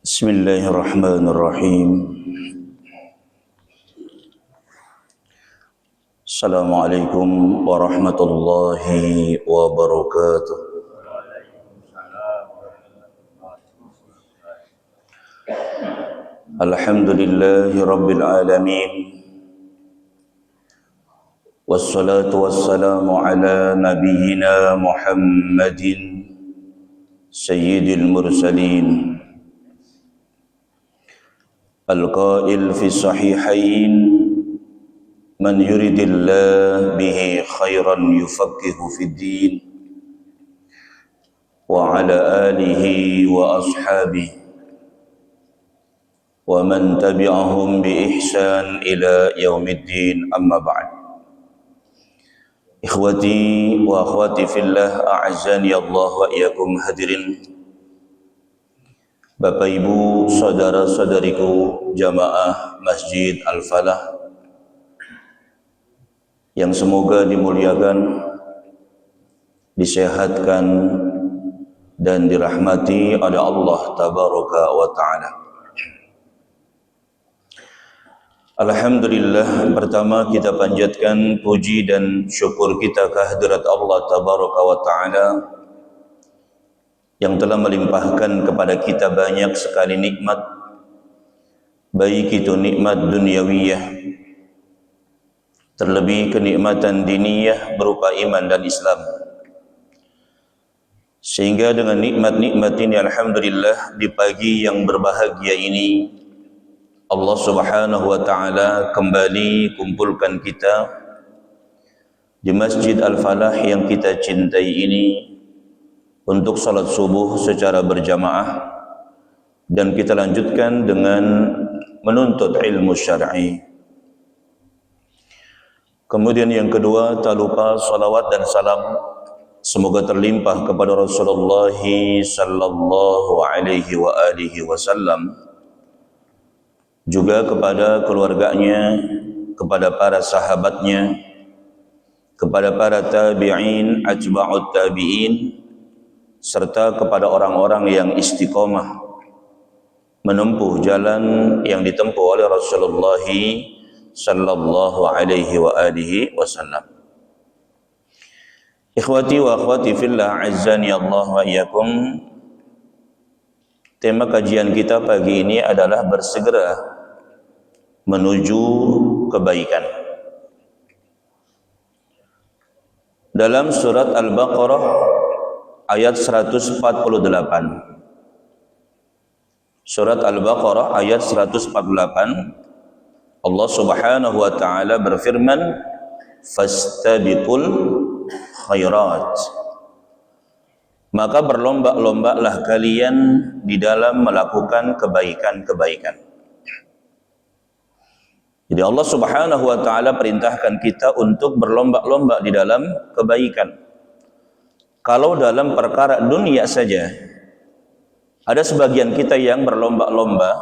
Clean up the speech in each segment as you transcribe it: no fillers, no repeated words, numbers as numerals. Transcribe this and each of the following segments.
Bismillahirrahmanirrahim. Assalamualaikum warahmatullahi wabarakatuh. Alhamdulillahi rabbil alamin. Wassalatu wassalamu ala nabiyyina Muhammadin sayyidil mursalin. Al-qail fi sahihain man yuridillah bihi khairan yufaqihu fid din wa ala alihi wa ashabihi wa man tabi'ahum bi ihsan ila yaumiddin, amma ba'd. Ikhwati wa akhwati fillah, a'azzani Allah wa iyyakum. Hadirin Bapak Ibu, saudara-saudariku jamaah Masjid Al-Falah yang semoga dimuliakan, disehatkan dan dirahmati oleh Allah Tabaraka wa Ta'ala. Alhamdulillah, pertama kita panjatkan puji dan syukur kita kehadirat Allah Tabaraka wa Ta'ala yang telah melimpahkan kepada kita banyak sekali nikmat, baik itu nikmat duniawiyah, terlebih kenikmatan diniyah berupa iman dan Islam. Sehingga dengan nikmat-nikmat ini, alhamdulillah, di pagi yang berbahagia ini Allah Subhanahu wa Ta'ala kembali kumpulkan kita di Masjid Al-Falah yang kita cintai ini untuk salat subuh secara berjamaah, dan kita lanjutkan dengan menuntut ilmu syar'i. Kemudian yang kedua, tak lupa salawat dan salam semoga terlimpah kepada Rasulullah sallallahu alaihi wa alihi wasallam, juga kepada keluarganya, kepada para sahabatnya, kepada para tabi'in, atba'ut tabi'in, serta kepada orang-orang yang istiqomah menempuh jalan yang ditempuh oleh Rasulullah sallallahu alaihi wa alihi wasallam. Ikhwati wa akhwati fillah, azzani Allah wa iyyakum. Tema kajian kita pagi ini adalah bersegera menuju kebaikan. Dalam surat Al-Baqarah ayat 148. Surat Al-Baqarah ayat 148, Allah Subhanahu wa Ta'ala berfirman, fastabiqul khairat, maka berlomba-lombalah kalian di dalam melakukan kebaikan-kebaikan. Jadi Allah Subhanahu wa Ta'ala perintahkan kita untuk berlomba-lomba di dalam kebaikan. Kalau dalam perkara dunia saja, ada sebagian kita yang berlomba-lomba,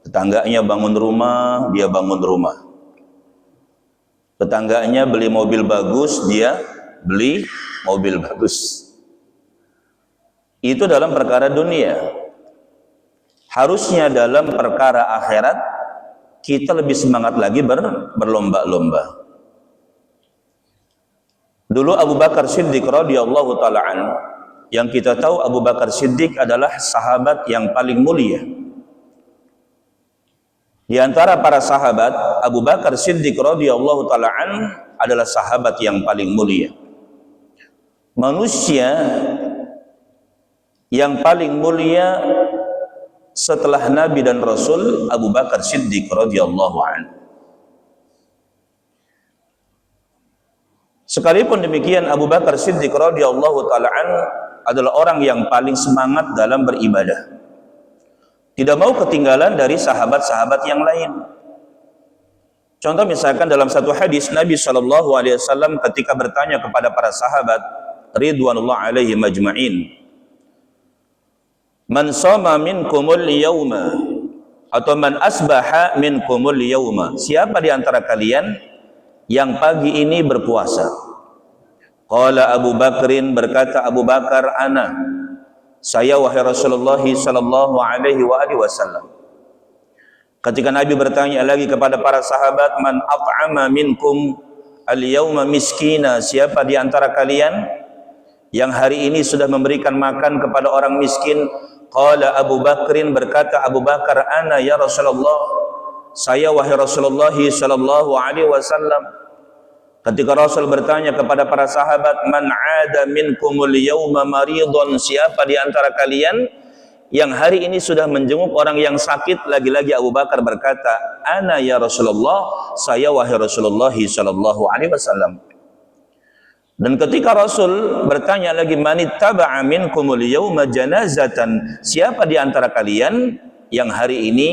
tetangganya bangun rumah, dia bangun rumah. Tetangganya beli mobil bagus, dia beli mobil bagus. Itu dalam perkara dunia. Harusnya dalam perkara akhirat kita lebih semangat lagi berlomba-lomba. Dulu Abu Bakar Siddiq radhiyallahu ta'ala anhu, yang kita tahu Abu Bakar Siddiq adalah sahabat yang paling mulia. Di antara para sahabat, Abu Bakar Siddiq radhiyallahu ta'ala anhu adalah sahabat yang paling mulia. Manusia yang paling mulia setelah Nabi dan Rasul, Abu Bakar Siddiq radhiyallahu anhu. Sekalipun demikian, Abu Bakar Siddiq radhiyallahu ta'ala anhu adalah orang yang paling semangat dalam beribadah. Tidak mau ketinggalan dari sahabat-sahabat yang lain. Contoh misalkan dalam satu hadis Nabi SAW ketika bertanya kepada para sahabat ridwanullah alaihi majma'in, man shoma minkumul yawma, atau man asbaha minkumul yawma, siapa di antara kalian yang pagi ini berpuasa? Qala Abu Bakrin, berkata Abu Bakar, ana. saya wahai Rasulullah sallallahu alaihi wasallam. Ketika Nabi bertanya lagi kepada para sahabat, man at'ama minkum al-yawma miskina, siapa di antara kalian yang hari ini sudah memberikan makan kepada orang miskin? Qala Abu Bakrin, berkata Abu Bakar, ana ya Rasulullah, saya wahai Rasulullah sallallahu alaihi wasallam. Ketika Rasul bertanya kepada para sahabat, man 'ada minkumul yawma maridun, siapa di antara kalian yang hari ini sudah menjenguk orang yang sakit? Lagi-lagi Abu Bakar berkata, ana ya Rasulullah, saya wahai Rasulullah sallallahu alaihi wasallam. Dan ketika Rasul bertanya lagi, manittaba'a minkumul yawma janazatan, siapa di antara kalian yang hari ini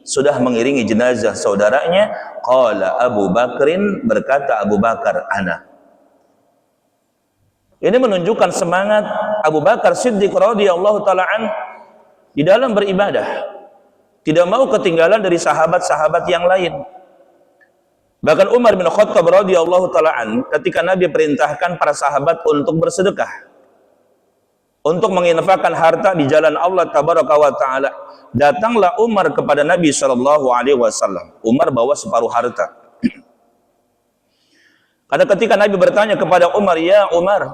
sudah mengiringi jenazah saudaranya? Qala Abu Bakrin, berkata Abu Bakar, ana. Ini menunjukkan semangat Abu Bakar Siddiq radhiyallahu taala an di dalam beribadah, tidak mau ketinggalan dari sahabat-sahabat yang lain. Bahkan Umar bin Khattab radhiyallahu taala an, ketika Nabi perintahkan para sahabat untuk bersedekah, untuk menginfakkan harta di jalan Allah tabaraka wa taala, datanglah Umar kepada Nabi sallallahu alaihi wasallam. Umar bawa separuh harta. Karena ketika Nabi bertanya kepada Umar, ya Umar,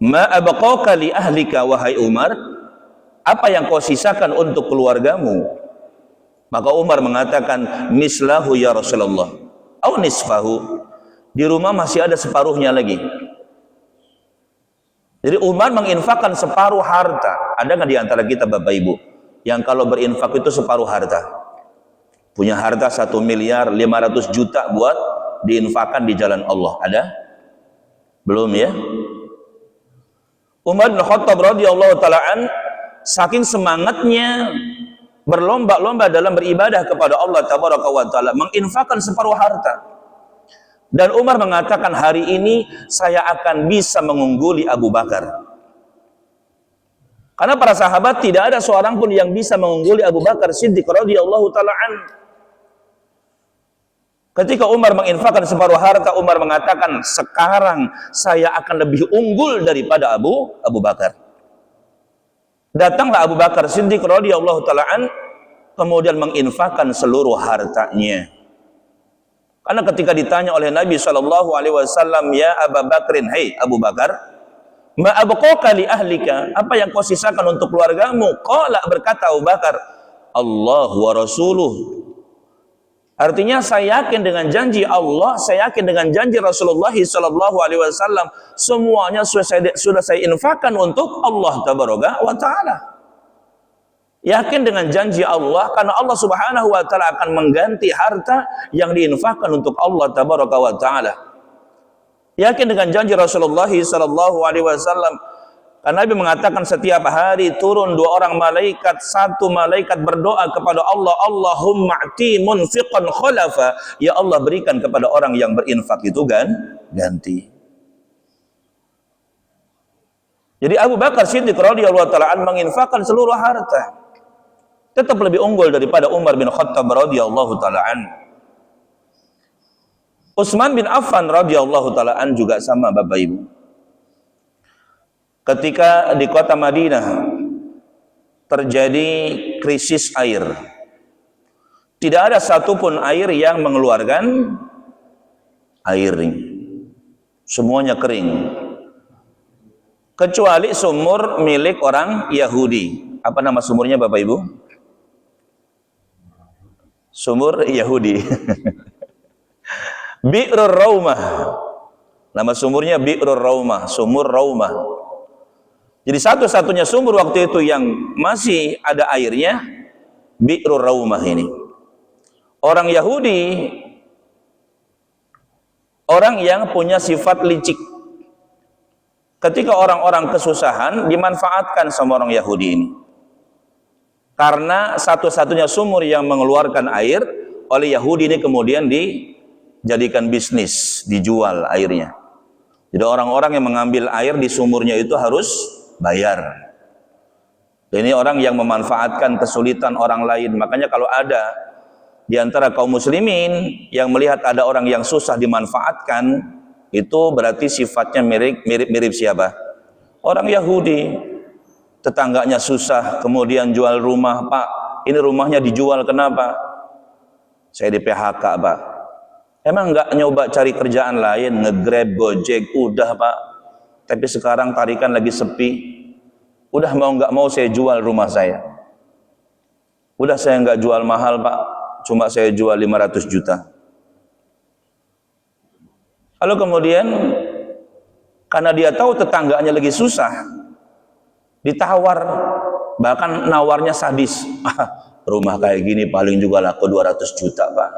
ma abqaka li ahlika, wahai Umar, apa yang kau sisakan untuk keluargamu? Maka Umar mengatakan, mislahu ya Rasulullah, au nisfahu, di rumah masih ada separuhnya lagi. Jadi Umar menginfakkan separuh harta. Ada nggak di antara kita Bapak Ibu yang kalau berinfak itu separuh harta? Punya harta 1.500.000.000 buat diinfakkan di jalan Allah. Ada? Belum ya? Umar bin Khattab radhiyallahu taala an, saking semangatnya berlomba-lomba dalam beribadah kepada Allah tabaraka wa taala, menginfakkan separuh harta. Dan Umar mengatakan, hari ini saya akan bisa mengungguli Abu Bakar. Karena para sahabat tidak ada seorang pun yang bisa mengungguli Abu Bakar Siddiq radhiyallahu taala an. Ketika Umar menginfakkan separuh harta, Umar mengatakan, sekarang saya akan lebih unggul daripada Abu Bakar. Datanglah Abu Bakar Siddiq radhiyallahu taala an, kemudian menginfakkan seluruh hartanya. Karena ketika ditanya oleh Nabi sallallahu alaihi wasallam, ya Abu Bakrin, hai Abu Bakar, ma abqaka li ahlika, apa yang kau sisakan untuk keluargamu? Qala, berkata Abu Bakar, Allah wa rasuluh. Artinya saya yakin dengan janji Allah, saya yakin dengan janji Rasulullah sallallahu alaihi wasallam, semuanya sudah saya infakkan untuk Allah tabaraka wa taala. Yakin dengan janji Allah, karena Allah subhanahu wa ta'ala akan mengganti harta yang diinfakkan untuk Allah tabaraka wa ta'ala. Yakin dengan janji Rasulullah sallallahu alaihi wasallam, karena Nabi mengatakan setiap hari turun 2 orang malaikat, satu malaikat berdoa kepada Allah, Allahumma a'ti munfiqan khalafa, ya Allah berikan kepada orang yang berinfak itu ganti. Jadi Abu Bakar Siddiq radhiyallahu ta'ala an menginfakkan seluruh harta, tetap lebih unggul daripada Umar bin Khattab radhiyallahu taala an. Utsman bin Affan radhiyallahu taala an juga sama Bapak Ibu. Ketika di kota Madinah terjadi krisis air, tidak ada satupun air yang mengeluarkan air, semuanya kering, kecuali sumur milik orang Yahudi. Apa nama sumurnya Bapak Ibu? Sumur Yahudi. Bi'rur Raumah. Nama sumurnya Bi'rur Raumah, sumur Raumah. Jadi satu-satunya sumur waktu itu yang masih ada airnya, Bi'rur Raumah ini. Orang Yahudi, orang yang punya sifat licik. Ketika orang-orang kesusahan, dimanfaatkan sama orang Yahudi ini. Karena satu-satunya sumur yang mengeluarkan air oleh Yahudi ini kemudian dijadikan bisnis, dijual airnya. Jadi orang-orang yang mengambil air di sumurnya itu harus bayar. Ini orang yang memanfaatkan kesulitan orang lain. Makanya kalau ada di antara kaum muslimin yang melihat ada orang yang susah dimanfaatkan, itu berarti sifatnya mirip siapa? Orang Yahudi. tetangganya susah, kemudian jual rumah. Pak, ini rumahnya dijual, kenapa? Saya di PHK, Pak. Emang nggak nyoba cari kerjaan lain, nge-Grab, Gojek, udah Pak. Tapi sekarang tarikan lagi sepi. Udah mau nggak mau saya jual rumah saya. Udah saya nggak jual mahal Pak, cuma saya jual 500 juta. Lalu kemudian karena dia tahu tetangganya lagi susah, ditawar, bahkan nawarnya sadis. Rumah kayak gini paling juga laku 200 juta Pak.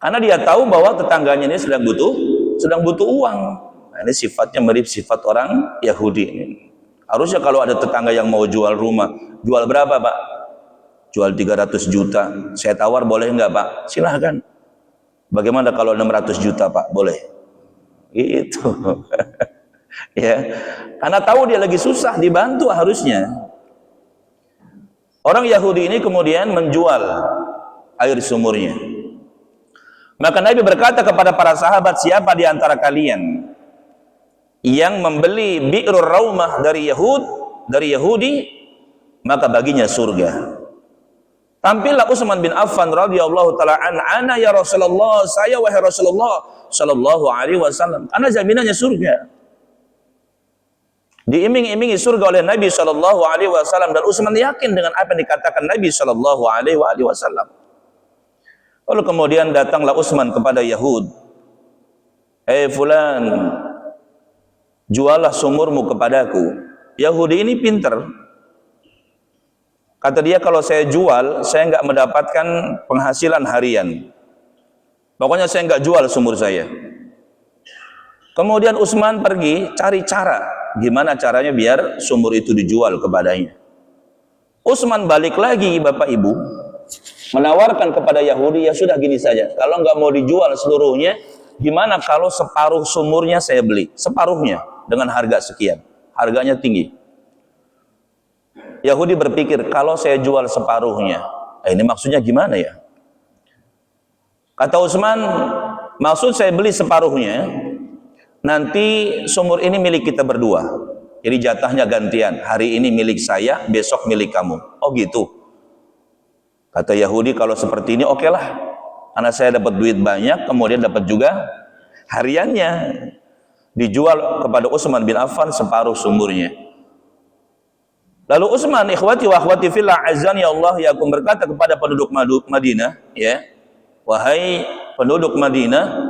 Karena dia tahu bahwa tetangganya ini sedang butuh uang. Nah, ini sifatnya mirip sifat orang Yahudi ini. Harusnya kalau ada tetangga yang mau jual rumah, jual berapa Pak? Jual 300 juta. Saya tawar, boleh nggak Pak? Silahkan. Bagaimana kalau 600 juta Pak? Boleh. Itu. Ya. Karena tahu dia lagi susah, dibantu harusnya. Orang Yahudi ini kemudian menjual air sumurnya. Maka Nabi berkata kepada para sahabat, siapa di antara kalian yang membeli bi'rur raumah dari Yahudi, maka baginya surga. Tampillah Utsman bin Affan radhiyallahu taala ana ya Rasulullah, saya wahai Rasulullah sallallahu alaihi wasallam. Karena jaminannya surga. Diiming-imingi surga oleh Nabi sallallahu alaihi wasallam, dan Utsman yakin dengan apa yang dikatakan Nabi sallallahu alaihi wasallam. Lalu kemudian datanglah Utsman kepada Yahud. Fulan, jualah sumurmu kepadaku. Yahudi ini pinter. Kata dia, kalau saya jual, saya nggak mendapatkan penghasilan harian. Pokoknya saya nggak jual sumur saya. Kemudian Utsman pergi cari cara, gimana caranya biar sumur itu dijual kepadanya. Utsman balik lagi, Bapak Ibu, menawarkan kepada Yahudi, ya sudah gini saja, kalau nggak mau dijual seluruhnya, gimana kalau separuh sumurnya saya beli, separuhnya dengan harga sekian, harganya tinggi. Yahudi berpikir, kalau saya jual separuhnya, ini maksudnya gimana ya? Kata Utsman, maksud saya beli separuhnya, nanti sumur ini milik kita berdua, jadi jatahnya gantian, hari ini milik saya, besok milik kamu. Oh gitu. Kata Yahudi, kalau seperti ini oke lah, karena saya dapat duit banyak, kemudian dapat juga hariannya. Dijual kepada Utsman bin Affan separuh sumurnya. Lalu Utsman, ikhwati wa akhwati fillah azan ya Allah yakum, berkata kepada penduduk Madinah, ya, wahai penduduk Madinah,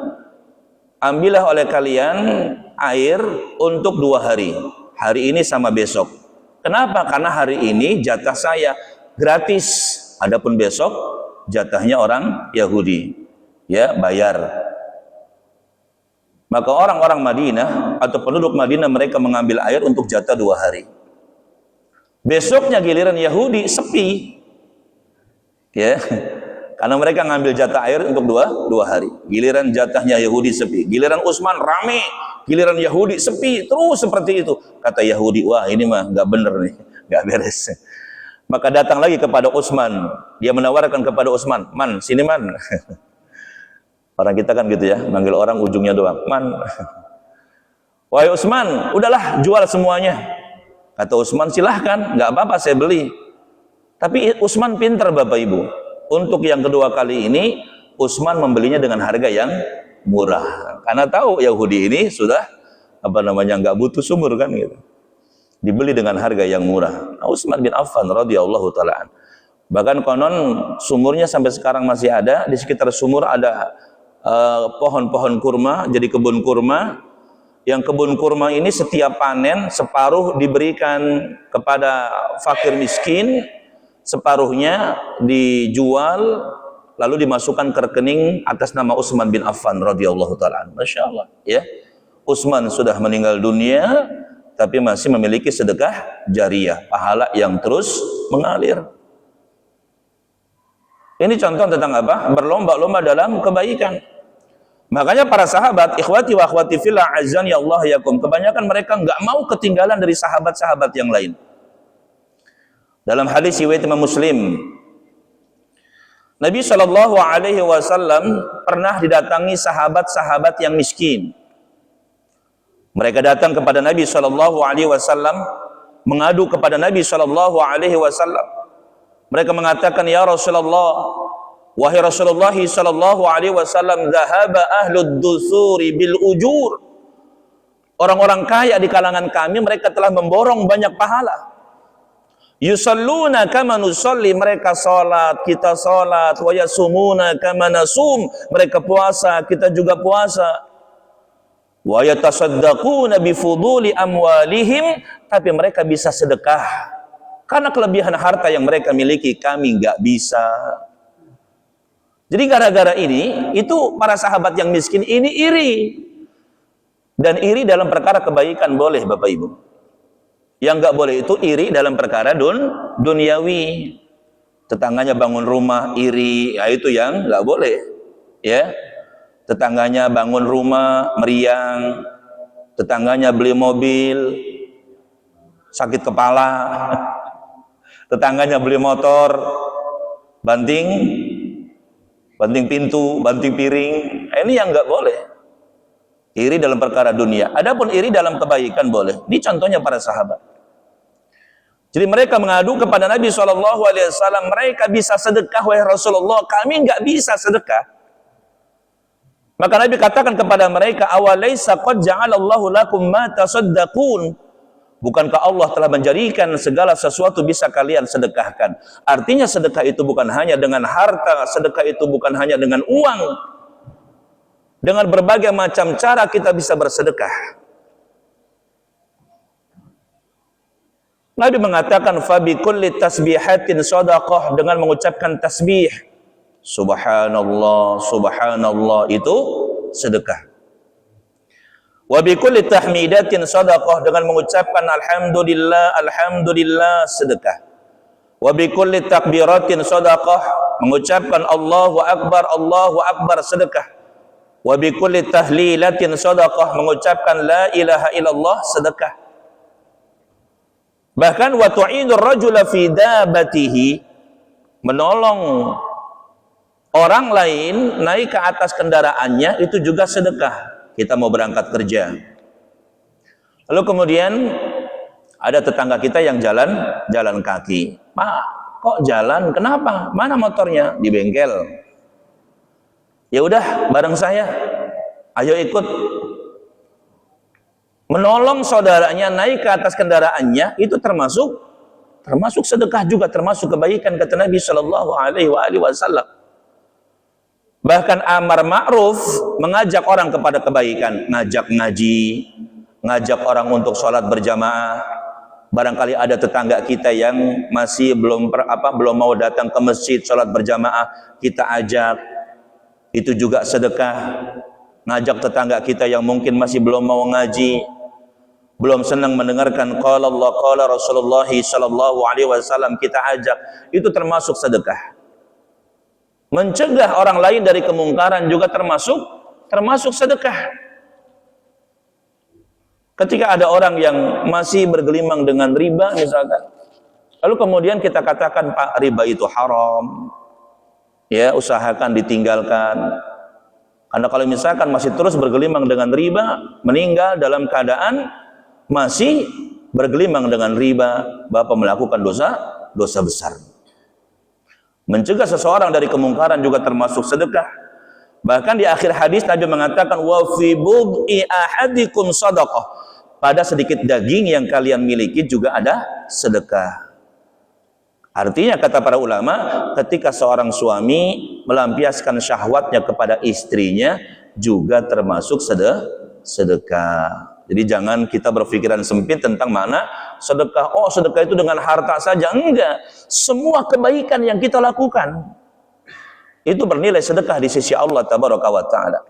ambillah oleh kalian air untuk 2 hari, hari ini sama besok. Kenapa? Karena hari ini jatah saya gratis. Adapun besok jatahnya orang Yahudi, ya, bayar. Maka orang-orang Madinah atau penduduk Madinah, mereka mengambil air untuk jatah 2 hari. Besoknya giliran Yahudi sepi, ya, karena mereka ngambil jatah air untuk dua hari. Giliran jatahnya Yahudi sepi, giliran Utsman rame, giliran Yahudi sepi, terus seperti itu. Kata Yahudi, wah ini mah nggak bener nih, nggak beres. Maka datang lagi kepada Utsman, dia menawarkan kepada Utsman, man, sini man. Orang kita kan gitu ya, manggil orang ujungnya doang, man. Wahai Utsman, udahlah jual semuanya. Kata Utsman, silahkan, nggak apa-apa saya beli. Tapi Utsman pintar Bapak Ibu. Untuk yang kedua kali ini, Utsman membelinya dengan harga yang murah. Karena tahu Yahudi ini sudah nggak butuh sumur kan gitu. Dibeli dengan harga yang murah. Nah, Utsman bin Affan radhiyallahu taala. Bahkan konon sumurnya sampai sekarang masih ada. Di sekitar sumur ada pohon-pohon kurma, jadi kebun kurma. Yang kebun kurma ini setiap panen separuh diberikan kepada fakir miskin, separuhnya dijual lalu dimasukkan ke rekening atas nama Utsman bin Affan radhiyallahu taala. Masya Allah, ya. Utsman sudah meninggal dunia, tapi masih memiliki sedekah jariyah, pahala yang terus mengalir. Ini contoh tentang apa? Berlomba-lomba dalam kebaikan. Makanya para sahabat, ikhwati wa akhwati fillah azan ya Allah yakum, kebanyakan mereka nggak mau ketinggalan dari sahabat-sahabat yang lain. Dalam hadis riwayat Imam Muslim, Nabi Shallallahu Alaihi Wasallam pernah didatangi sahabat-sahabat yang miskin. Mereka datang kepada Nabi Shallallahu Alaihi Wasallam, mengadu kepada Nabi Shallallahu Alaihi Wasallam. Mereka mengatakan, ya Rasulullah, wahai Rasulullah Shallallahu Alaihi Wasallam, zahaba ahlud dusuri bil ujur. Orang-orang kaya di kalangan kami, mereka telah memborong banyak pahala. Yusalluna kama nusalli, mereka salat, kita salat. Wa yasumuna kama nasum, mereka puasa, kita juga puasa. Wa yatasaddaquna bi fuduli amwalihim, tapi mereka bisa sedekah karena kelebihan harta yang mereka miliki, kami nggak bisa. Jadi gara-gara ini, itu para sahabat yang miskin ini iri. Dan iri dalam perkara kebaikan boleh, Bapak Ibu. Yang nggak boleh itu iri dalam perkara duniawi. Tetangganya bangun rumah, iri, ya itu yang nggak boleh. Ya, tetangganya bangun rumah, meriang. Tetangganya beli mobil, sakit kepala. Tetangganya beli motor, banting pintu, banting piring. Ini yang nggak boleh. Iri dalam perkara dunia. Adapun iri dalam kebaikan boleh. Ini contohnya para sahabat. Jadi mereka mengadu kepada Nabi SAW, mereka bisa sedekah, wahai Rasulullah, kami nggak bisa sedekah. Maka Nabi katakan kepada mereka, awalaysa qad ja'alallahu lakum ma tasaddaqun. Bukankah Allah telah menjadikan segala sesuatu bisa kalian sedekahkan? Artinya sedekah itu bukan hanya dengan harta, sedekah itu bukan hanya dengan uang. Dengan berbagai macam cara kita bisa bersedekah. Nabi mengatakan, fabi kulli tasbihatin shadaqah, dengan mengucapkan tasbih subhanallah, subhanallah, itu sedekah. Wa bi kulli tahmidatin shadaqah, dengan mengucapkan alhamdulillah, alhamdulillah, sedekah. Wa bi kulli takbiratin shadaqah, mengucapkan Allahu akbar, sedekah. Wa bi kulli tahlilatin shadaqah, mengucapkan la ilaha illallah, sedekah. Bahkan wa tu'inur rajula fi dabatihi, menolong orang lain naik ke atas kendaraannya, itu juga sedekah. Kita mau berangkat kerja, lalu kemudian ada tetangga kita yang jalan kaki. Pak, kok jalan? Kenapa? Mana motornya? Di bengkel. Ya udah, bareng saya, ayo ikut. Menolong saudaranya naik ke atas kendaraannya, itu termasuk sedekah juga, termasuk kebaikan, kata Nabi Shallallahu Alaihi Wasallam. Bahkan amar ma'ruf, mengajak orang kepada kebaikan, ngajak ngaji, ngajak orang untuk sholat berjamaah. Barangkali ada tetangga kita yang masih belum mau datang ke masjid sholat berjamaah, kita ajak, itu juga sedekah. Ngajak tetangga kita yang mungkin masih belum mau ngaji, belum senang mendengarkan qala Allah qala Rasulullah sallallahu alaihi wasallam, kita ajak, itu termasuk sedekah. Mencegah orang lain dari kemungkaran juga termasuk sedekah. Ketika ada orang yang masih bergelimang dengan riba misalkan, lalu kemudian kita katakan, Pak, riba itu haram, ya, usahakan ditinggalkan. Karena kalau misalkan masih terus bergelimang dengan riba, meninggal dalam keadaan masih bergelimang dengan riba, Bapak melakukan dosa besar. Mencegah seseorang dari kemungkaran juga termasuk sedekah. Bahkan di akhir hadis Nabi mengatakan, wa fi bud'i ahadikum shadaqah, pada sedikit daging yang kalian miliki juga ada sedekah. Artinya kata para ulama, ketika seorang suami melampiaskan syahwatnya kepada istrinya juga termasuk sedekah. Jadi jangan kita berpikiran sempit tentang mana sedekah. Oh, sedekah itu dengan harta saja. Enggak. Semua kebaikan yang kita lakukan itu bernilai sedekah di sisi Allah Tabaraka wa Ta'ala.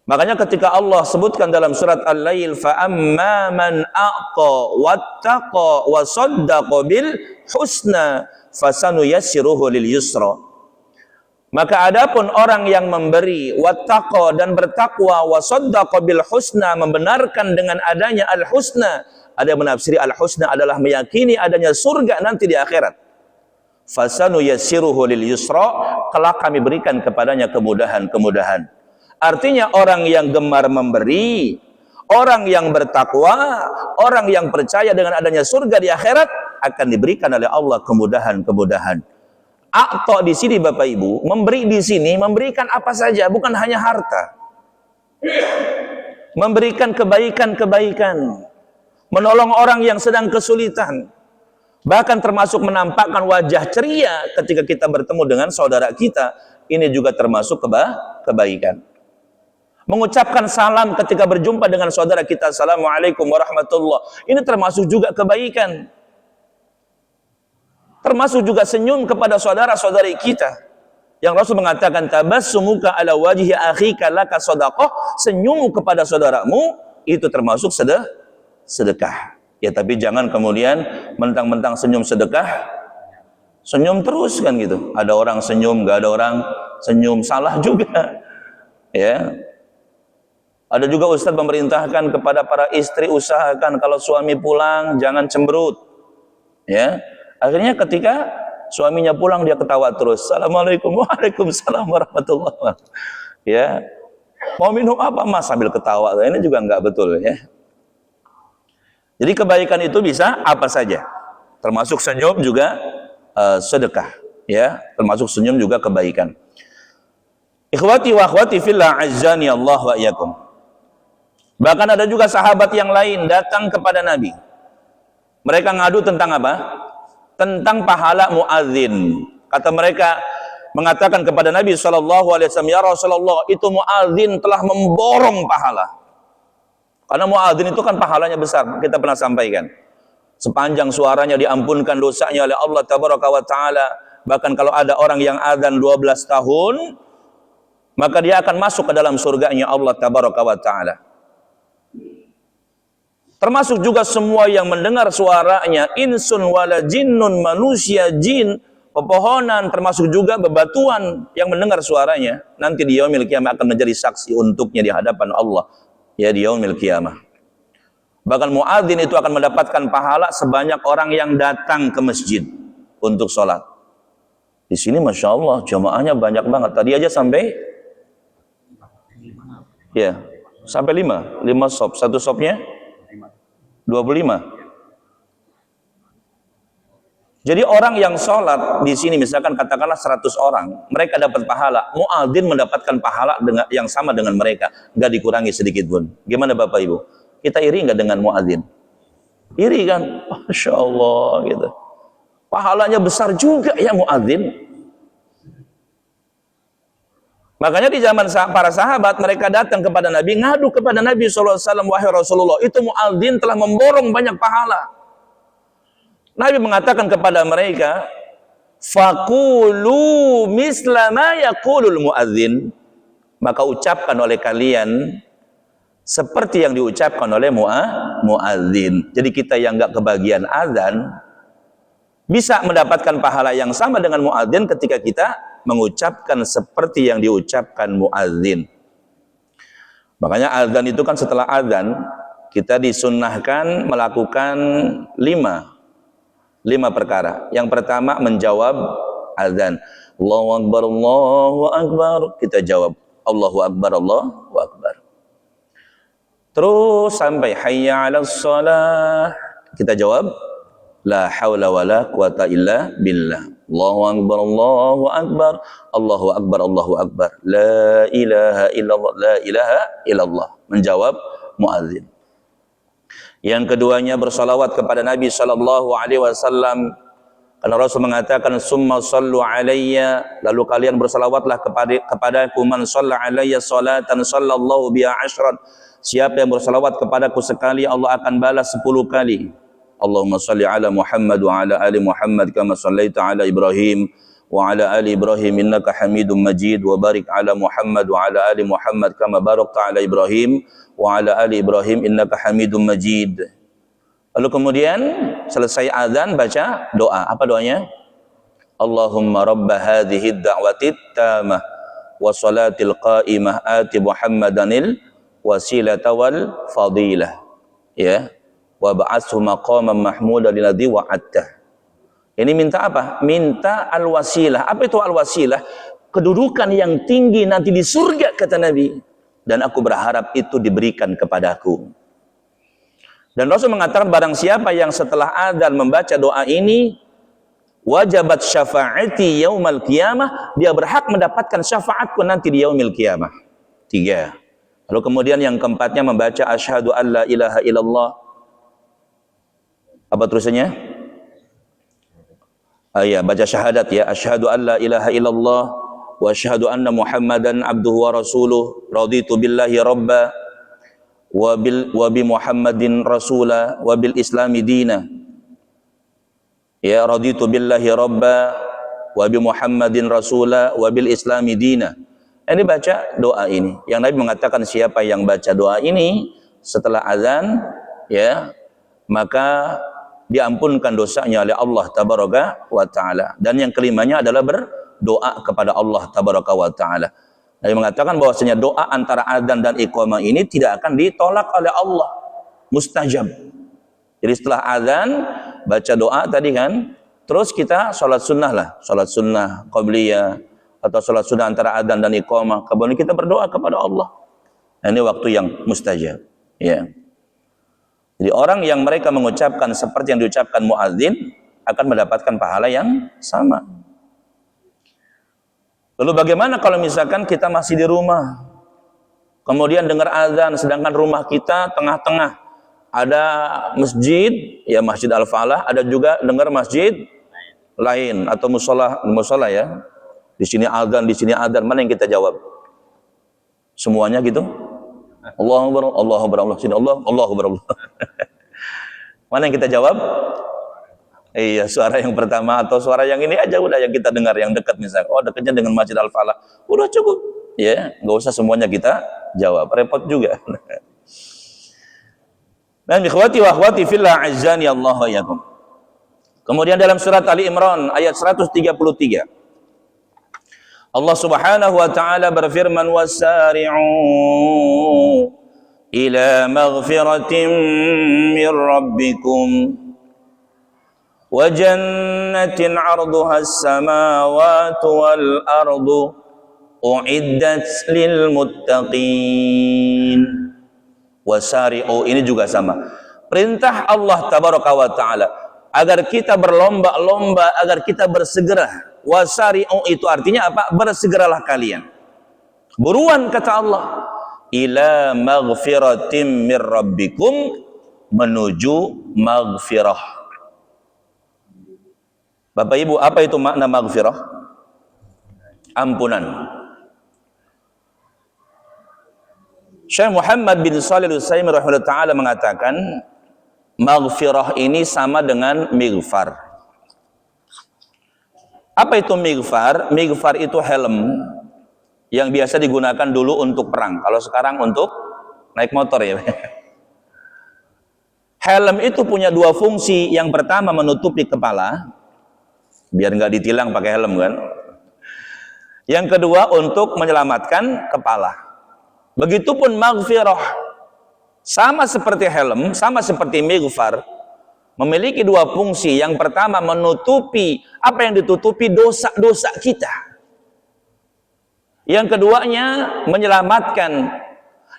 Makanya ketika Allah sebutkan dalam surat Al-Lail, فَأَمَّا مَنْ أَعْطَى وَاتَّقَى وَصَدَّقَ بِالْحُسْنَى فَسَنُيَسِّرُهُ لِلْيُسْرَى. Maka adapun orang yang memberi, wattaqa, dan bertakwa, wasaddaqa bil husna, membenarkan dengan adanya al husna. Ada yang menafsiri al husna adalah meyakini adanya surga nanti di akhirat. Fasanu yassiruhu lil yusra, kelak kami berikan kepadanya kemudahan-kemudahan. Artinya orang yang gemar memberi, orang yang bertakwa, orang yang percaya dengan adanya surga di akhirat akan diberikan oleh Allah kemudahan-kemudahan. A'ta di sini Bapak Ibu, memberi di sini memberikan apa saja, bukan hanya harta. Memberikan kebaikan-kebaikan, menolong orang yang sedang kesulitan, bahkan termasuk menampakkan wajah ceria ketika kita bertemu dengan saudara kita. Ini juga termasuk kebaikan. Mengucapkan salam ketika berjumpa dengan saudara kita, assalamualaikum warahmatullah, ini termasuk juga kebaikan. Termasuk juga senyum kepada saudara-saudari kita, yang Rasul mengatakan tabassumuka ala wajhi akhika laka shadaqah, senyummu kepada saudaramu itu termasuk sedekah. Ya, tapi jangan kemudian mentang-mentang senyum sedekah, senyum terus kan gitu. Ada orang senyum, nggak ada orang senyum, salah juga. Ya. Ada juga Ustadz memerintahkan kepada para istri, usahakan kalau suami pulang jangan cemberut. Ya. Akhirnya ketika suaminya pulang dia ketawa terus. Assalamualaikum, waalaikumsalam warahmatullahi wabarakatuh. Ya. Mau minum apa Mas sambil ketawa? Ini juga nggak betul ya. Jadi kebaikan itu bisa apa saja. Termasuk senyum juga sedekah, ya. Termasuk senyum juga kebaikan. Ikhwati wa akhwati fillah, azzani Allah wa iyyakum. Bahkan ada juga sahabat yang lain datang kepada Nabi. Mereka ngadu tentang apa? Tentang pahala muadzin. Kata mereka, mengatakan kepada Nabi SAW, ya Rasulullah, itu muadzin telah memborong pahala. Karena muadzin itu kan pahalanya besar, kita pernah sampaikan. Sepanjang suaranya diampunkan dosanya oleh Allah Tabaraka wa Ta'ala. Bahkan kalau ada orang yang adzan 12 tahun, maka dia akan masuk ke dalam surganya Allah Tabaraka wa Ta'ala. Termasuk juga semua yang mendengar suaranya, insun wala jinnun, manusia, jin, pepohonan, termasuk juga bebatuan yang mendengar suaranya, nanti di yaumil qiyamah akan menjadi saksi untuknya di hadapan Allah, ya, di yaumil qiyamah. Bahkan muadzin itu akan mendapatkan pahala sebanyak orang yang datang ke masjid untuk sholat. Di sini Masya Allah jamaahnya banyak banget. Tadi aja sampai ya, sampai 5 sop. Satu sopnya 25. Jadi orang yang sholat di sini misalkan katakanlah 100 orang, mereka dapat pahala, muadzin mendapatkan pahala dengan yang sama dengan mereka, nggak dikurangi sedikit pun. Gimana Bapak Ibu? Kita iri nggak dengan muadzin? Iri kan? Masya Allah gitu. Pahalanya besar juga ya muadzin. Makanya di zaman para sahabat, mereka datang kepada Nabi, ngadu kepada Nabi SAW, wahai Rasulullah, itu muadzin telah memborong banyak pahala. Nabi mengatakan kepada mereka, faqulu misla ma yaqulul muadzin, maka ucapkan oleh kalian seperti yang diucapkan oleh muadzin. Jadi kita yang enggak kebagian azan bisa mendapatkan pahala yang sama dengan muadzin ketika kita mengucapkan seperti yang diucapkan muadzin. Makanya azan itu kan setelah azan kita disunnahkan melakukan 5 perkara. Yang pertama menjawab azan. Allahu Akbar, Allahu Akbar. Kita jawab Allahu Akbar, Allahu Akbar. Terus sampai hayya 'alas shalah. Kita jawab la haula wala quwata illa billah. Allahu Akbar, Allahu Akbar, Allahu Akbar, Allahu Akbar. La ilaha illallah, la ilaha illallah. Menjawab muadzin. Yang keduanya bersalawat kepada Nabi sallallahu alaihi wasallam. Karena Rasul mengatakan summa sallu alayya, lalu kalian bersalawatlah kepadaku, man shalla alayya salatan sallallahu biha ashran. Siapa yang bersalawat kepadaku sekali, Allah akan balas 10 kali. Allahumma salli ala Muhammad wa ala ali Muhammad kama sallaita ala Ibrahim wa ala ali Ibrahim innaka Hamidum Majid, wa barik ala Muhammad wa ala ali Muhammad kama barakta ala Ibrahim wa ala ali Ibrahim innaka Hamidum Majid. Lalu kemudian selesai azan baca doa. Apa doanya? Allahumma rabba hadhihi ad-da'wati at-tamah wa salatil qa'imah ati Muhammadanil wasilata wal fadilah. Ya. Wa ba'athu maqaman mahmudan alladzi wa'adtah. Ini minta apa? Minta al-wasilah. Apa itu al-wasilah? Kedudukan yang tinggi nanti di surga kata Nabi. Dan aku berharap itu diberikan kepadaku. Dan Rasul mengatakan barang siapa yang setelah adzan membaca doa ini, wajabat syafaati yaumal qiyamah, dia berhak mendapatkan syafaatku nanti di yaumil qiyamah. 3. Lalu kemudian yang keempatnya membaca asyhadu alla ilaha illallah. Apa tulisannya? Ya, baca syahadat ya, asyhadu alla ilaha illallah wa asyhadu anna muhammadan abduhu wa rasuluh, raditu billahi rabba wa bi muhammadin rasula wa bil islami dina. Ya, raditu billahi rabba wa bi muhammadin rasula wa bil islami dina. Ini baca doa ini. Yang Nabi mengatakan siapa yang baca doa ini setelah azan, ya, maka diampunkan dosanya oleh Allah tabaraka wa taala. Dan yang kelimanya adalah berdoa kepada Allah tabaraka wa taala. Nabi mengatakan bahwasanya doa antara adzan dan iqamah ini tidak akan ditolak oleh Allah, mustajab. Jadi setelah adzan baca doa tadi kan, terus kita sholat sunnah lah, sholat sunnah qabliyah atau sholat sunnah antara adzan dan iqamah, kemudian kita berdoa kepada Allah. Nah, ini waktu yang mustajab, ya. Jadi orang yang mereka mengucapkan seperti yang diucapkan muadzin akan mendapatkan pahala yang sama. Lalu bagaimana kalau misalkan kita masih di rumah, kemudian dengar azan, sedangkan rumah kita tengah-tengah ada masjid, ya Masjid Al-Falah, ada juga dengar masjid lain atau musola ya. Di sini azan, mana yang kita jawab? Semuanya gitu? Allahu Akbar, Allahu Akbar, Allah sini Allah, Allahu Akbar. Mana yang kita jawab? Iya, suara yang pertama atau suara yang ini aja udah yang kita dengar, yang dekat misalnya. Oh, dekatnya dengan Masjid Al-Falah. Udah cukup. Ya, enggak usah semuanya kita jawab. Repot juga. Dan ikhwati wa akhwati fillah azzani Allah wa yakum. Kemudian dalam surat Ali Imran ayat 133. Allah Subhanahu wa taala berfirman wasari'u ila maghfiratin mir rabbikum wa jannatin 'arduha as-samawati wal ardu u'iddat lil muttaqin. Wasari'u ini juga sama. Perintah Allah tabaraka wa taala agar kita berlomba-lomba, agar kita bersegera. Wasari'u itu artinya apa? Bersegeralah kalian. Buruan kata Allah. Ila maghfiratim mir rabbikum, menuju maghfirah. Bapak Ibu, apa itu makna maghfirah? Ampunan. Syekh Muhammad bin Shalih Al-Utsaimin rahimahullah ta'ala mengatakan maghfirah ini sama dengan mighfar. Apa itu mighfar? Mighfar itu helm yang biasa digunakan dulu untuk perang. Kalau sekarang untuk naik motor ya. Helm itu punya dua fungsi. Yang pertama menutupi kepala, biar nggak ditilang pakai helm kan. Yang kedua untuk menyelamatkan kepala. Begitupun maghfirah, sama seperti helm, sama seperti mighfar, memiliki dua fungsi. Yang pertama menutupi apa yang ditutupi, dosa-dosa kita. Yang keduanya menyelamatkan.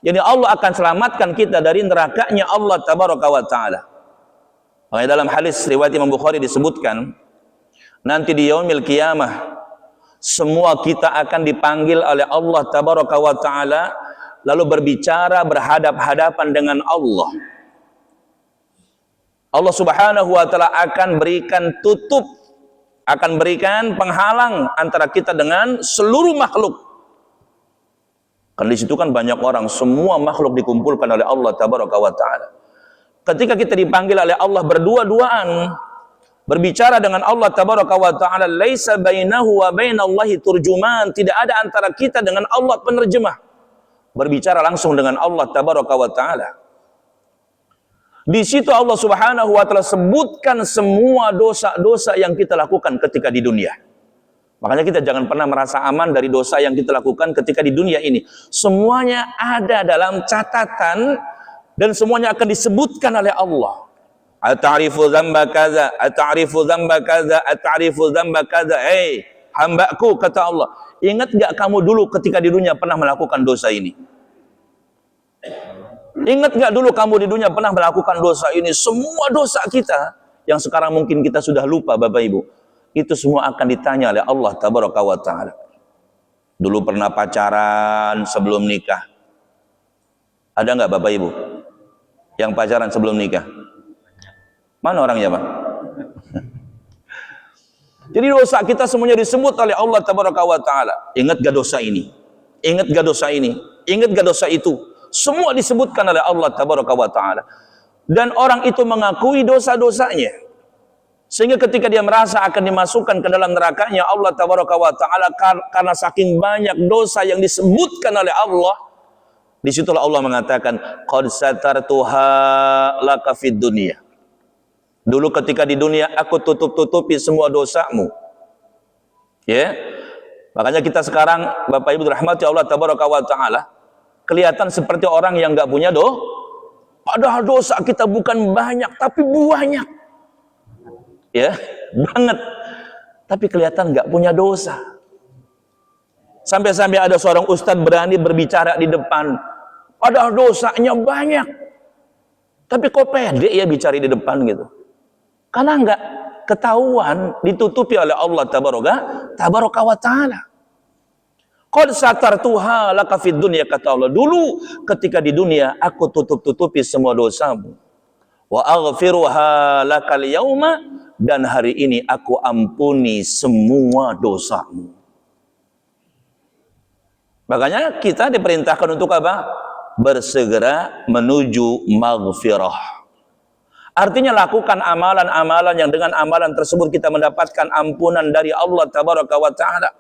Jadi Allah akan selamatkan kita dari nerakanya Allah tabaraka wa ta'ala. Makanya dalam hadis riwayat Imam Bukhari disebutkan, nanti di yaumil qiyamah semua kita akan dipanggil oleh Allah tabaraka wa ta'ala, lalu berbicara berhadap-hadapan dengan Allah. Allah subhanahu wa ta'ala akan berikan tutup, akan berikan penghalang antara kita dengan seluruh makhluk. Kan di situ kan banyak orang, semua makhluk dikumpulkan oleh Allah tabaraka wa ta'ala. Ketika kita dipanggil oleh Allah berdua-duaan, berbicara dengan Allah tabaraka wa ta'ala, laisa bainahu wa bainallahi turjuman, tidak ada antara kita dengan Allah penerjemah. Berbicara langsung dengan Allah tabaraka wa ta'ala. Di situ Allah subhanahu wa ta'ala sebutkan semua dosa-dosa yang kita lakukan ketika di dunia. Makanya kita jangan pernah merasa aman dari dosa yang kita lakukan ketika di dunia ini. Semuanya ada dalam catatan dan semuanya akan disebutkan oleh Allah. Ata'rifu dzamba kaza, ata'rifu dzamba kaza, ata'rifu dzamba kaza. Hei, hambaku kata Allah, ingat gak kamu dulu ketika di dunia pernah melakukan dosa ini? Ingat nggak dulu kamu di dunia pernah melakukan dosa ini? Semua dosa kita yang sekarang mungkin kita sudah lupa, Bapak Ibu, itu semua akan ditanya oleh Allah Tabaraka wa Ta'ala. Dulu pernah pacaran sebelum nikah. Ada nggak Bapak Ibu yang pacaran sebelum nikah? Mana orangnya, Pak? Jadi dosa kita semuanya disebut oleh Allah Tabaraka wa Ta'ala. Ingat gak dosa ini? Ingat gak dosa ini? Ingat gak dosa itu? Semua disebutkan oleh Allah Tabaraka wa Ta'ala. Dan orang itu mengakui dosa-dosanya. Sehingga ketika dia merasa akan dimasukkan ke dalam nerakanya Allah Tabaraka wa Ta'ala karena saking banyak dosa yang disebutkan oleh Allah, disitulah Allah mengatakan, qad satartuha laka fid dunya. Dulu ketika di dunia aku tutup-tutupi semua dosamu. Ya. Makanya kita sekarang Bapak Ibu dirahmati Allah Tabaraka wa Ta'ala, kelihatan seperti orang yang enggak punya padahal dosa kita bukan banyak tapi banyak. Ya, banget. Tapi kelihatan enggak punya dosa. Sampai-sampai ada seorang ustadz berani berbicara di depan, padahal dosanya banyak. Tapi kok pede ya bicara di depan gitu? Karena enggak ketahuan, ditutupi oleh Allah Tabaraka wa Ta'ala. Qad satartuha laka fid dunya, kata Allah. Dulu ketika di dunia aku tutup-tutupi semua dosamu. Wa aghfiruha lakal yauma, dan hari ini aku ampuni semua dosamu. Makanya kita diperintahkan untuk apa? Bersegera menuju maghfirah. Artinya lakukan amalan-amalan yang dengan amalan tersebut kita mendapatkan ampunan dari Allah Tabaraka wa Ta'ala.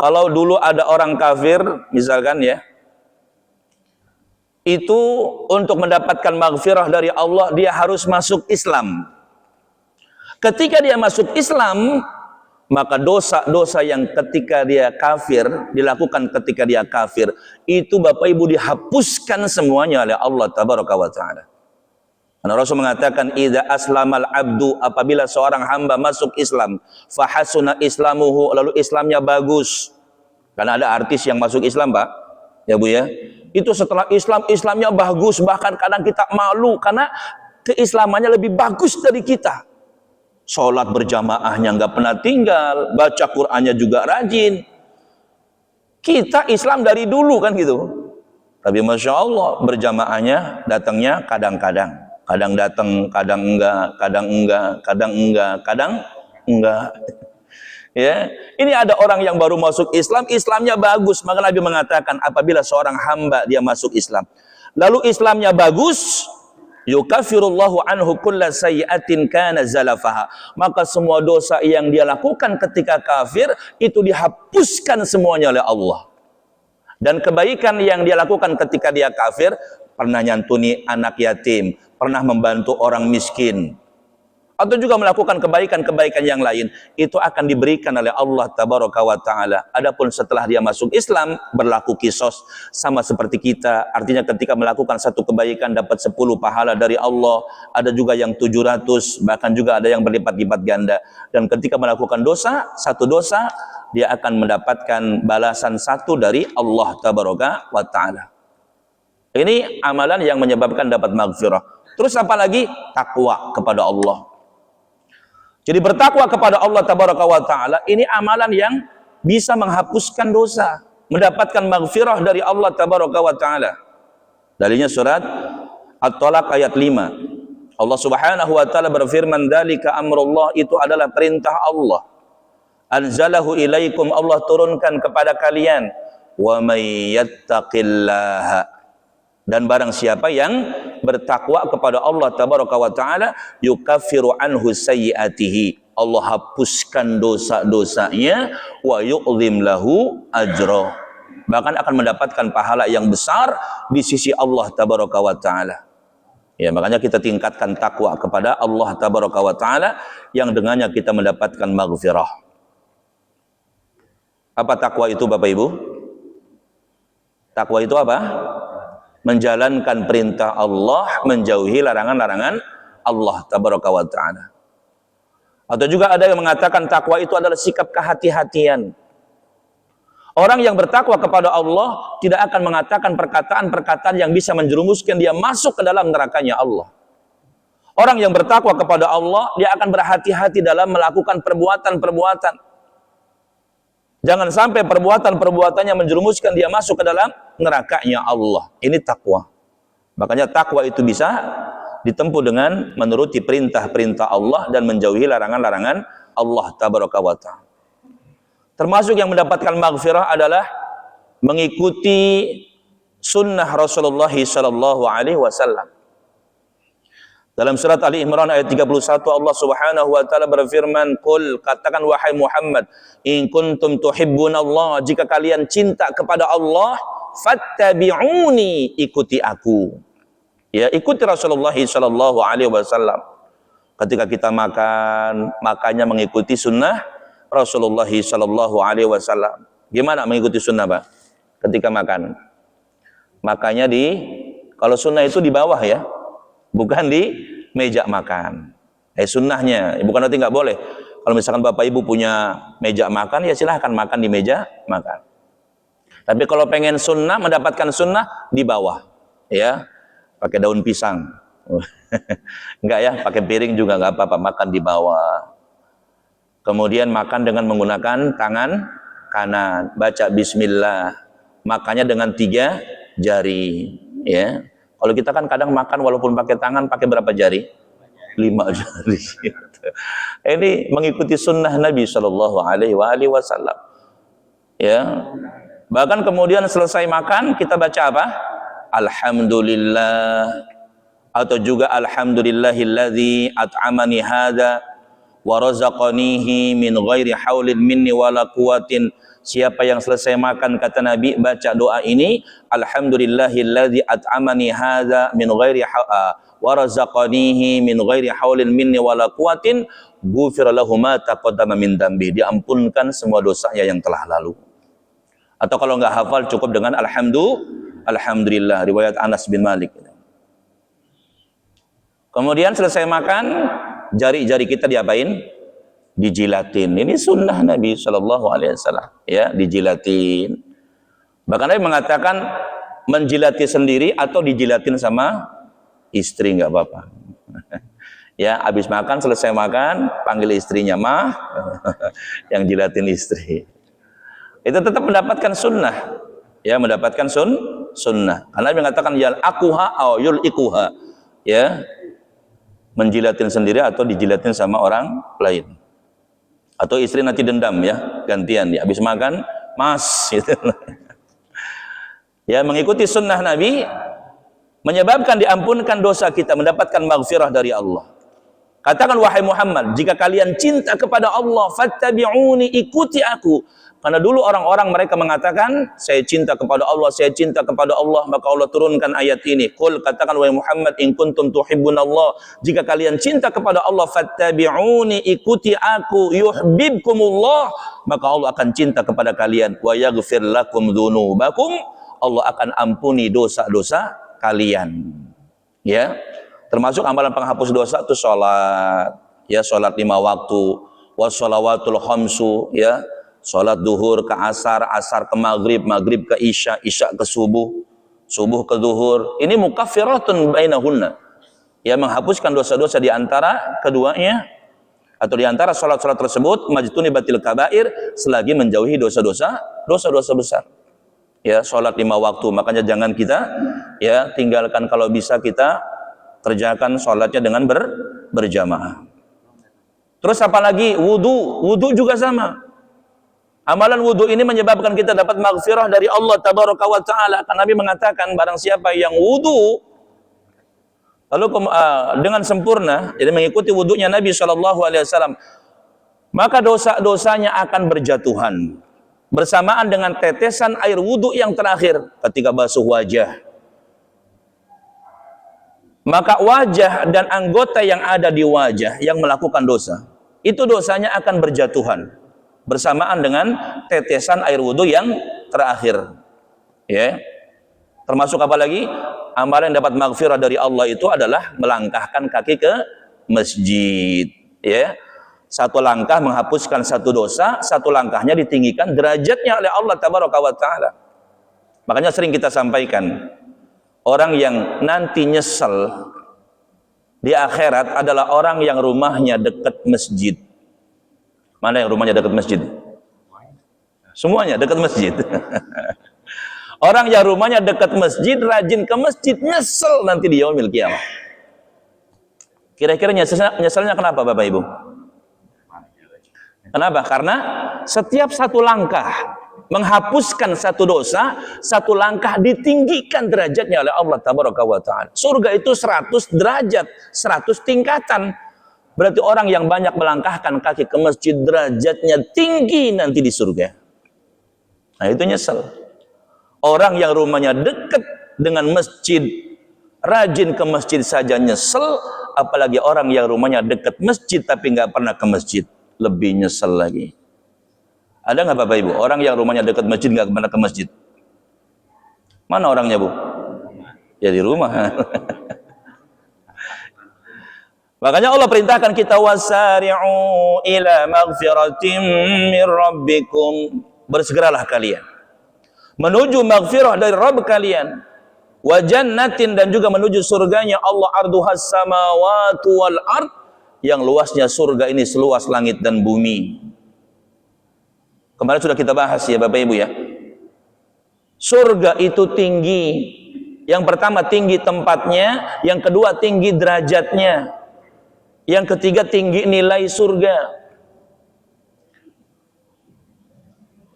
Kalau dulu ada orang kafir, misalkan ya, itu untuk mendapatkan maghfirah dari Allah, dia harus masuk Islam. Ketika dia masuk Islam, maka dosa-dosa yang ketika dia kafir, dilakukan ketika dia kafir, itu Bapak Ibu dihapuskan semuanya oleh Allah Tabaraka wa Ta'ala. Karena Rasul mengatakan, idza aslamal abdu, apabila seorang hamba masuk Islam, fahasuna islamuhu, lalu Islamnya bagus. Karena ada artis yang masuk Islam, Pak, ya Bu ya, itu setelah Islamnya bagus, bahkan kadang kita malu karena keislamannya lebih bagus dari kita. Sholat berjamaahnya nggak pernah tinggal, baca Qur'annya juga rajin. Kita Islam dari dulu kan gitu. Tapi Masya Allah, berjamaahnya datangnya kadang-kadang. Kadang datang, kadang enggak, kadang enggak, kadang enggak, kadang enggak. Ya, ini ada orang yang baru masuk Islam, Islamnya bagus. Maka Nabi mengatakan, apabila seorang hamba dia masuk Islam, lalu Islamnya bagus, yukaffirullahu anhu kulla sayyi'atin kana zalafaha. Maka semua dosa yang dia lakukan ketika kafir itu dihapuskan semuanya oleh Allah. Dan kebaikan yang dia lakukan ketika dia kafir, pernah nyantuni anak yatim, pernah membantu orang miskin, atau juga melakukan kebaikan-kebaikan yang lain, itu akan diberikan oleh Allah Tabaraka wa Ta'ala. Adapun setelah dia masuk Islam, berlaku kisos, sama seperti kita. Artinya ketika melakukan satu kebaikan dapat 10 pahala dari Allah, ada juga yang 700, bahkan juga ada yang berlipat-lipat ganda. Dan ketika melakukan dosa, satu dosa, dia akan mendapatkan balasan 1 dari Allah Tabaraka wa Ta'ala. Ini amalan yang menyebabkan dapat maghfirah. Terus apa lagi? Takwa kepada Allah. Jadi bertakwa kepada Allah Tabaraka wa Ta'ala, ini amalan yang bisa menghapuskan dosa, mendapatkan maghfirah dari Allah Tabaraka wa Ta'ala. Dalilnya surat At-Talaq ayat 5. Allah Subhanahu wa Ta'ala berfirman, dzalika amrullah, itu adalah perintah Allah. Anzalahu ilaikum, Allah turunkan kepada kalian. Wa may yattaqillaha, dan barang siapa yang bertakwa kepada Allah Tabaraka wa Ta'ala, yukaffiru anhu sayyiatihi, Allah hapuskan dosa-dosanya, wa yu'zim lahu ajra, bahkan akan mendapatkan pahala yang besar di sisi Allah Tabaraka wa Ta'ala. Ya, makanya kita tingkatkan takwa kepada Allah Tabaraka wa Ta'ala, yang dengannya kita mendapatkan maghfirah. Apa takwa itu Bapak Ibu? Takwa itu apa? Menjalankan perintah Allah, menjauhi larangan-larangan Allah Tabaraka wa Ta'ala. Atau juga ada yang mengatakan takwa itu adalah sikap kehati-hatian. Orang yang bertakwa kepada Allah tidak akan mengatakan perkataan-perkataan yang bisa menjerumuskan dia masuk ke dalam nerakanya Allah. Orang yang bertakwa kepada Allah, dia akan berhati-hati dalam melakukan perbuatan-perbuatan. Jangan sampai perbuatan-perbuatannya menjerumuskan dia masuk ke dalam nerakanya Allah. Ini takwa. Makanya takwa itu bisa ditempuh dengan menuruti perintah-perintah Allah dan menjauhi larangan-larangan Allah tabaraka wa ta'ala. Termasuk yang mendapatkan maghfirah adalah mengikuti sunnah Rasulullah sallallahu alaihi wasallam. Dalam surat Ali Imran ayat 31 Allah Subhanahu wa taala berfirman, "Qul," katakan wahai Muhammad, "in kuntum tuhibbunallah," jika kalian cinta kepada Allah, fattabi'uni, ikuti aku. Ya, ikuti Rasulullah sallallahu alaihi wasallam. Ketika kita makan, makannya mengikuti sunnah Rasulullah sallallahu alaihi wasallam. Gimana mengikuti sunnah, Pak? Ketika makan. Makanya kalau sunnah itu di bawah ya. Bukan di meja makan. Sunnahnya, bukan berarti nggak boleh. Kalau misalkan Bapak Ibu punya meja makan, ya silahkan makan di meja makan. Tapi kalau pengen sunnah, mendapatkan sunnah di bawah, ya, pakai daun pisang. Enggak ya, pakai piring juga nggak apa-apa, makan di bawah. Kemudian makan dengan menggunakan tangan kanan, baca bismillah, makannya dengan 3 jari, ya. Kalau kita kan kadang makan walaupun pakai tangan, pakai berapa jari? 5 jari. Ini mengikuti sunnah Nabi Shallallahu Alaihi Wasallam. Ya. Bahkan kemudian selesai makan kita baca apa? Alhamdulillah, atau juga Alhamdulillahilladzi at'amani hadza wa razaqanihi min ghairi haulin minni wala quwwatin. Siapa yang selesai makan, kata Nabi, baca doa ini, Alhamdulillahilladzi at'amani hadza min ghairi wa razaqanihi min ghairi haulin minni wala quwwatin, ghufira lahu ma taqaddama min dzambi, diampunkan semua dosanya yang telah lalu. Atau kalau enggak hafal cukup dengan alhamdulillah, riwayat Anas bin Malik. Kemudian selesai makan, jari-jari kita diapain? Dijilatin. Ini sunnah Nabi Shallallahu Alaihi Wasallam, ya, dijilatin. Bahkan Nabi mengatakan menjilati sendiri atau dijilatin sama istri nggak apa-apa. Ya, habis makan, selesai makan, panggil istrinya, mah, yang jilatin istri. Itu tetap mendapatkan sunnah, ya, mendapatkan sunnah. Karena Nabi mengatakan yal akuha au yul ikuha, ya, menjilatin sendiri atau dijilatin sama orang lain. Atau istri nanti dendam, ya, gantian, ya, habis makan, mas, gitu. Ya, mengikuti sunnah Nabi menyebabkan diampunkan dosa kita, mendapatkan maghfirah dari Allah. Katakan wahai Muhammad, jika kalian cinta kepada Allah, fattabi'uni, ikuti aku. Karena dulu orang-orang mereka mengatakan, saya cinta kepada Allah, saya cinta kepada Allah, maka Allah turunkan ayat ini. Qul, katakan wahai Muhammad, in kuntum tuhibbunallah, jika kalian cinta kepada Allah, fattabi'uni, ikuti aku, yuhibbukumullah, maka Allah akan cinta kepada kalian, wa yaghfir lakum dzunubakum, Allah akan ampuni dosa-dosa kalian. Ya. Termasuk amalan penghapus dosa itu salat, ya, salat 5 waktu, wassalawatul khamsu, ya, salat duhur ke asar, asar ke maghrib, maghrib ke isya, isya ke subuh, subuh ke duhur. Ini mukaffiratun bainahunna, ya, menghapuskan dosa-dosa di antara keduanya, atau di antara salat-salat tersebut, majtunibatil kabair, selagi menjauhi dosa-dosa besar. Ya, salat 5 waktu, makanya jangan kita, ya, tinggalkan, kalau bisa kita kerjakan sholatnya dengan berjamaah. Terus apalagi wudu juga sama. Amalan wudu ini menyebabkan kita dapat maghfirah dari Allah tabaraka wa ta'ala. Karena Nabi mengatakan barang siapa yang wudu lalu dengan sempurna, jadi mengikuti wudunya Nabi SAW, maka dosa-dosanya akan berjatuhan bersamaan dengan tetesan air wudu yang terakhir ketika basuh wajah. Maka wajah dan anggota yang ada di wajah yang melakukan dosa, itu dosanya akan berjatuhan bersamaan dengan tetesan air wudhu yang terakhir. Ya. Termasuk apa lagi? Amalan yang dapat maghfirah dari Allah itu adalah melangkahkan kaki ke masjid. Ya. Satu langkah menghapuskan satu dosa, satu langkahnya ditinggikan derajatnya oleh Allah Tabaraka wa Ta'ala. Makanya sering kita sampaikan, orang yang nanti nyesel di akhirat adalah orang yang rumahnya dekat masjid. Mana yang rumahnya dekat masjid? Semuanya dekat masjid. Orang yang rumahnya dekat masjid, rajin ke masjid, nyesel nanti di yaumil qiyamah. Kira-kira nyeselnya kenapa Bapak Ibu? Kenapa? Karena setiap satu langkah menghapuskan satu dosa, satu langkah ditinggikan derajatnya oleh Allah Tabaraka wa Ta'ala. Surga itu 100 derajat, 100 tingkatan. Berarti orang yang banyak melangkahkan kaki ke masjid, derajatnya tinggi nanti di surga. Nah itu nyesel. Orang yang rumahnya dekat dengan masjid, rajin ke masjid saja nyesel, apalagi orang yang rumahnya dekat masjid tapi nggak pernah ke masjid, lebih nyesel lagi. Ada nggak Bapak Ibu orang yang rumahnya dekat masjid nggak pernah ke masjid? Mana orangnya Bu? Ya di rumah. Makanya Allah perintahkan kita wasari'u ila maghfiratin min rabbikum, bersegeralah kalian menuju maghfirah dari Rabb kalian, wa jannatin, dan juga menuju surganya Allah, arduhas samawati wal ard, yang luasnya surga ini seluas langit dan bumi. Kemarin sudah kita bahas ya Bapak Ibu ya. Surga itu tinggi. Yang pertama tinggi tempatnya, yang kedua tinggi derajatnya, yang ketiga tinggi nilai surga.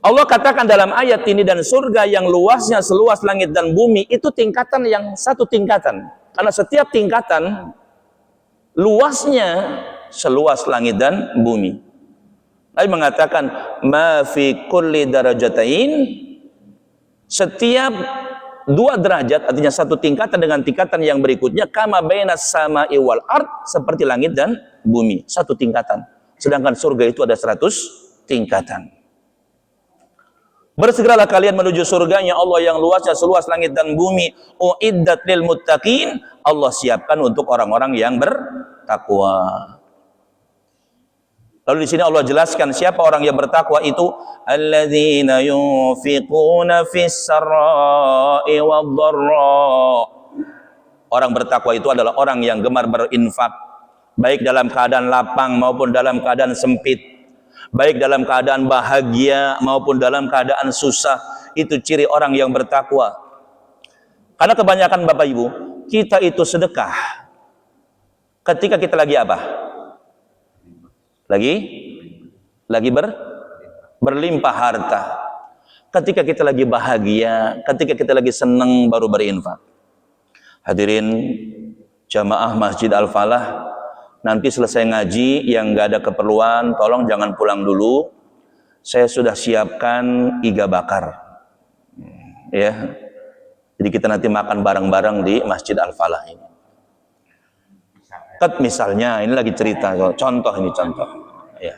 Allah katakan dalam ayat ini, dan surga yang luasnya seluas langit dan bumi, itu tingkatan yang satu tingkatan. Karena setiap tingkatan luasnya seluas langit dan bumi. Nabi mengatakan, ma fi kulli darajatain, setiap 2 derajat, artinya satu tingkatan dengan tingkatan yang berikutnya, kama bainas sama'i wal ard, seperti langit dan bumi, satu tingkatan. Sedangkan surga itu ada 100 tingkatan. Bersegeralah kalian menuju surganya Allah yang luasnya seluas langit dan bumi, uiddat lil muttaqin, Allah siapkan untuk orang-orang yang bertakwa. Lalu di sini Allah jelaskan siapa orang yang bertakwa itu, alladzina yunfiquna fis sarra'i wadh-dharra. Orang bertakwa itu adalah orang yang gemar berinfak, baik dalam keadaan lapang maupun dalam keadaan sempit, baik dalam keadaan bahagia maupun dalam keadaan susah. Itu ciri orang yang bertakwa. Karena kebanyakan Bapak Ibu, kita itu sedekah ketika kita lagi apa? Lagi berlimpah harta. Ketika kita lagi bahagia, ketika kita lagi senang, baru berinfak. Hadirin jamaah Masjid Al-Falah, nanti selesai ngaji yang nggak ada keperluan, tolong jangan pulang dulu. Saya sudah siapkan iga bakar, ya. Jadi kita nanti makan bareng-bareng di Masjid Al-Falah ini. Misalnya, ini lagi cerita, contoh ini contoh, ya.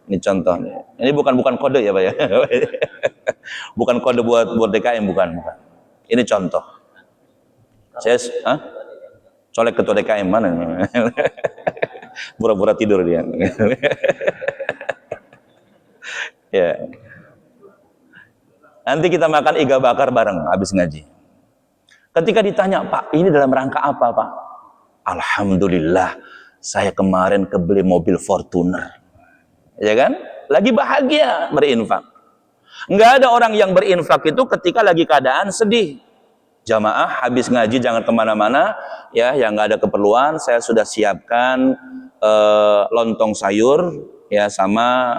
Ini contoh. Ini bukan kode ya Pak ya. Bukan kode buat DKM, bukan. Ini contoh. Saya, colek ketua DKM mana nih? Pura-pura tidur dia. Ya. Nanti kita makan iga bakar bareng habis ngaji. Ketika ditanya, Pak, ini dalam rangka apa, Pak? Alhamdulillah, saya kemarin kebeli mobil Fortuner. Ya kan? Lagi bahagia berinfak. Enggak ada orang yang berinfak itu ketika lagi keadaan sedih. Jamaah habis ngaji jangan kemana-mana ya, yang nggak ada keperluan. Saya sudah siapkan lontong sayur ya, sama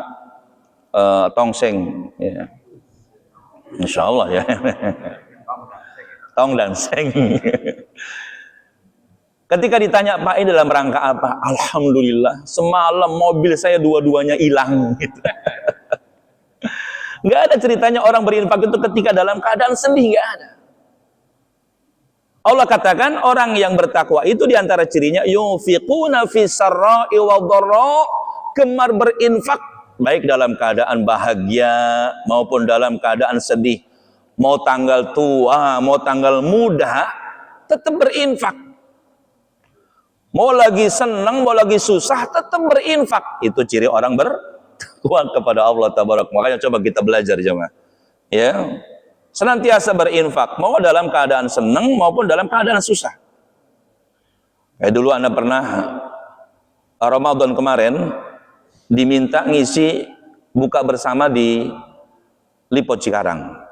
tongseng ya. Insya Allah ya. Tong dan seng. Ketika ditanya, Pak, ini dalam rangka apa? Alhamdulillah, semalam mobil saya dua-duanya hilang. Gitu. Nggak ada ceritanya orang berinfak itu ketika dalam keadaan sedih, nggak ada. Allah katakan orang yang bertakwa itu diantara cirinya yunfiquna fis sarra'i wadh-dharra, gemar berinfak baik dalam keadaan bahagia maupun dalam keadaan sedih. Mau tanggal tua, mau tanggal muda, tetap berinfak. Mau lagi senang, mau lagi susah, tetap berinfak. Itu ciri orang bertakwa kepada Allah Tabaraka. Makanya coba kita belajar jemaah. Ya, senantiasa berinfak, mau dalam keadaan senang maupun dalam keadaan susah. Kayak dulu Anda pernah Ramadan kemarin diminta ngisi buka bersama di Lipo Cikarang.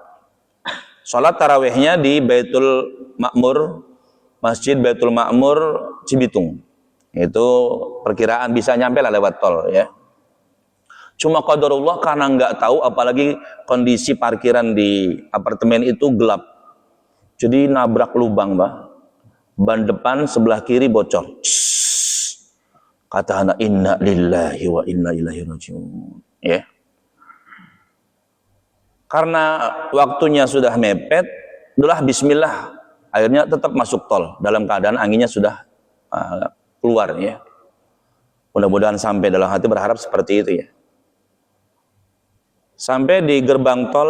Sholat tarawihnya di Baitul Makmur, Masjid Baitul Makmur Cibitung. Itu perkiraan bisa nyampe lah lewat tol ya. Cuma qadarullah karena nggak tahu, apalagi kondisi parkiran di apartemen itu gelap. Jadi nabrak lubang, Mbak. Ban depan sebelah kiri bocor. Kata anak, inna lillahi wa inna ilaihi rajiun. Ya. Karena waktunya sudah mepet, udahlah bismillah. Akhirnya tetap masuk tol dalam keadaan anginnya sudah keluar ya. Mudah-mudahan sampai, dalam hati berharap seperti itu ya. Sampai di gerbang tol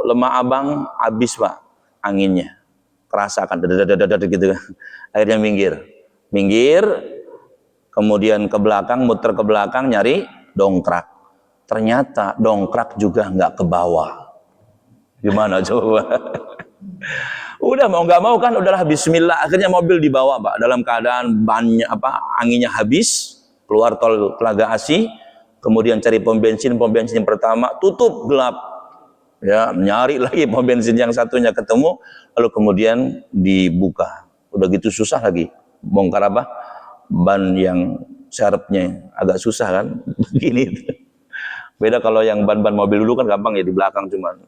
Lemah Abang habis Pak anginnya. Kerasa kan dadadadadad gitu. Akhirnya minggir, kemudian ke belakang, muter ke belakang nyari dongkrak. Ternyata dongkrak juga nggak ke bawah. Gimana coba? Udah mau nggak mau kan, udahlah bismillah. Akhirnya mobil dibawa Pak dalam keadaan banyak anginnya habis, keluar tol Telaga Asih. Kemudian cari pom bensin yang pertama tutup gelap, ya nyari lagi pom bensin yang satunya ketemu, lalu kemudian dibuka. Udah gitu susah lagi bongkar ban yang serepnya agak susah kan, begini. Beda kalau yang ban mobil dulu kan gampang ya, di belakang cuman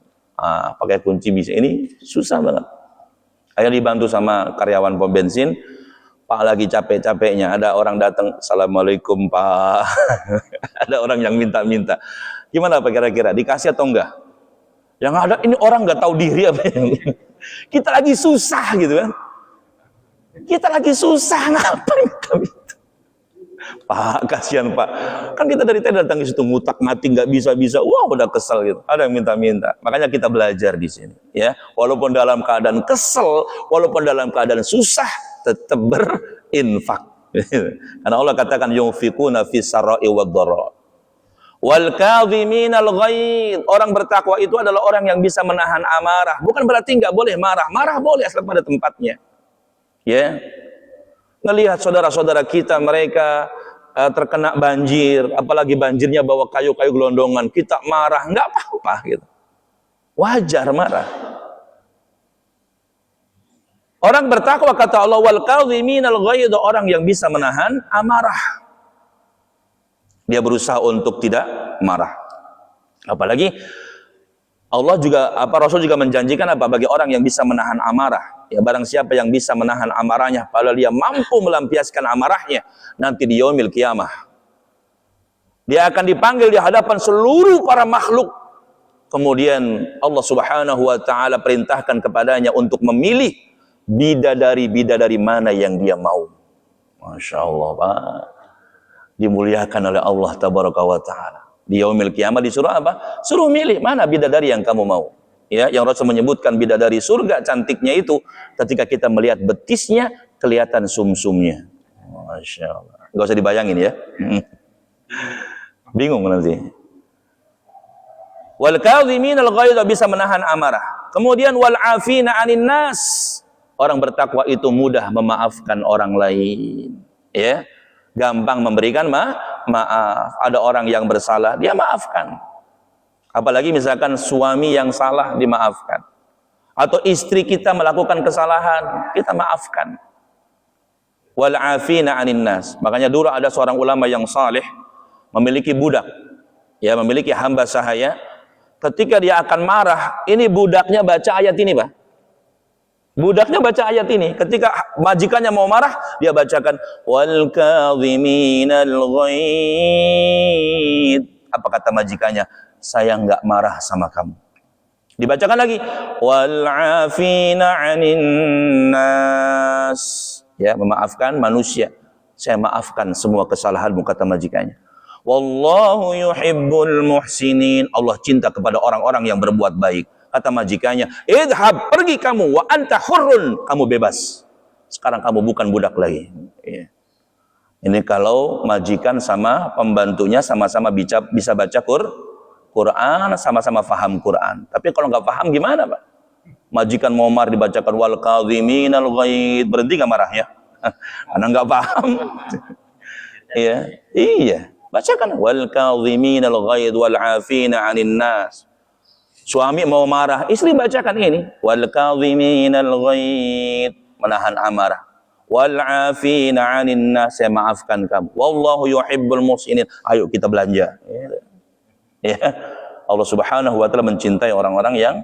pakai kunci bisa. Ini susah banget. Akhirnya dibantu sama karyawan pom bensin. Pak lagi capek-capeknya, ada orang datang, assalamualaikum Pak. Ada orang yang minta-minta. Gimana Pak kira-kira, dikasih atau enggak? Yang ada ini orang nggak tahu diri apa yang kita lagi susah gitu kan. Kita lagi susah, ngapain kami? Pak, kasihan Pak. Kan kita dari tadi datang ke situ ngutak mati nggak bisa-bisa. Wah, udah kesel gitu. Ada yang minta-minta. Makanya kita belajar di sini, ya. Walaupun dalam keadaan kesel, walaupun dalam keadaan susah, tetap berinfak. Karena Allah katakan yunfikuna fis sarai wad dharra. Wal kadhiminal ghaidh. Orang bertakwa itu adalah orang yang bisa menahan amarah. Bukan berarti nggak boleh marah. Marah boleh asal pada tempatnya. Ya. Ngelihat saudara-saudara kita mereka terkena banjir, apalagi banjirnya bawa kayu-kayu gelondongan, kita marah, nggak apa-apa gitu. Wajar marah. Orang bertakwa kata Allah, wal kadhiminal ghaidh, orang yang bisa menahan amarah. Dia berusaha untuk tidak marah. Apalagi Allah juga Rasul juga menjanjikan bagi orang yang bisa menahan amarah. Ya, barang siapa yang bisa menahan amarahnya, padahal dia mampu melampiaskan amarahnya nanti di yaumil kiamah. Dia akan dipanggil di hadapan seluruh para makhluk. Kemudian Allah Subhanahu wa taala perintahkan kepadanya untuk memilih bidadari mana yang dia mau. Masya Allah Pak, dimuliakan oleh Allah Tabaraka wa taala. Di yaumil kiamah disuruh apa? Suruh milih mana bidadari yang kamu mau. Ya, yang Rasul menyebutkan bidadari surga cantiknya itu ketika kita melihat betisnya kelihatan sumsumnya. Masya Allah. Gak usah dibayangin ya. Bingung nanti. Wal kadhiminal ghaidh, bisa menahan amarah. Kemudian wal afina 'anin nas. Orang bertakwa itu mudah memaafkan orang lain, ya. Gampang memberikan maaf. Ada orang yang bersalah, dia maafkan. Apalagi misalkan suami yang salah, dimaafkan. Atau istri kita melakukan kesalahan, kita maafkan. Wal afina 'anin nas. Makanya dulu ada seorang ulama yang saleh memiliki budak, ya, memiliki hamba sahaya. Ketika dia akan marah, ini budaknya baca ayat ini, Pak. Budaknya baca ayat ini. Ketika majikannya mau marah, dia bacakan wal kadhiminal ghaidh. Apa kata majikannya? Saya enggak marah sama kamu. Dibacakan lagi wal afina 'anin nas. Ya, memaafkan manusia. Saya maafkan semua kesalahanmu, kata majikannya. Wallahu yuhibbul muhsinin. Allah cinta kepada orang-orang yang berbuat baik. Kata majikannya, idhab, pergi kamu, wa anta hurrun, kamu bebas. Sekarang kamu bukan budak lagi. Ya. Ini kalau majikan sama pembantunya sama-sama bisa baca Quran, sama-sama faham Quran. Tapi kalau nggak paham gimana, Pak? Majikan mau marah dibacakan wal kadhiminal ghaidh, berhenti nggak marahnya? Karena nggak paham. Iya. Bacakan wal kadhiminal ghaidh wal 'afina 'anil nas. Suami mau marah, istri bacakan ini wal kadhiminal ghaidh, menahan amarah. Wal 'afina 'anil nas, saya maafkan kamu. Wallahu yuhibbul muhsinin. Ayo kita belanja. Ya. Allah Subhanahu wa taala mencintai orang-orang yang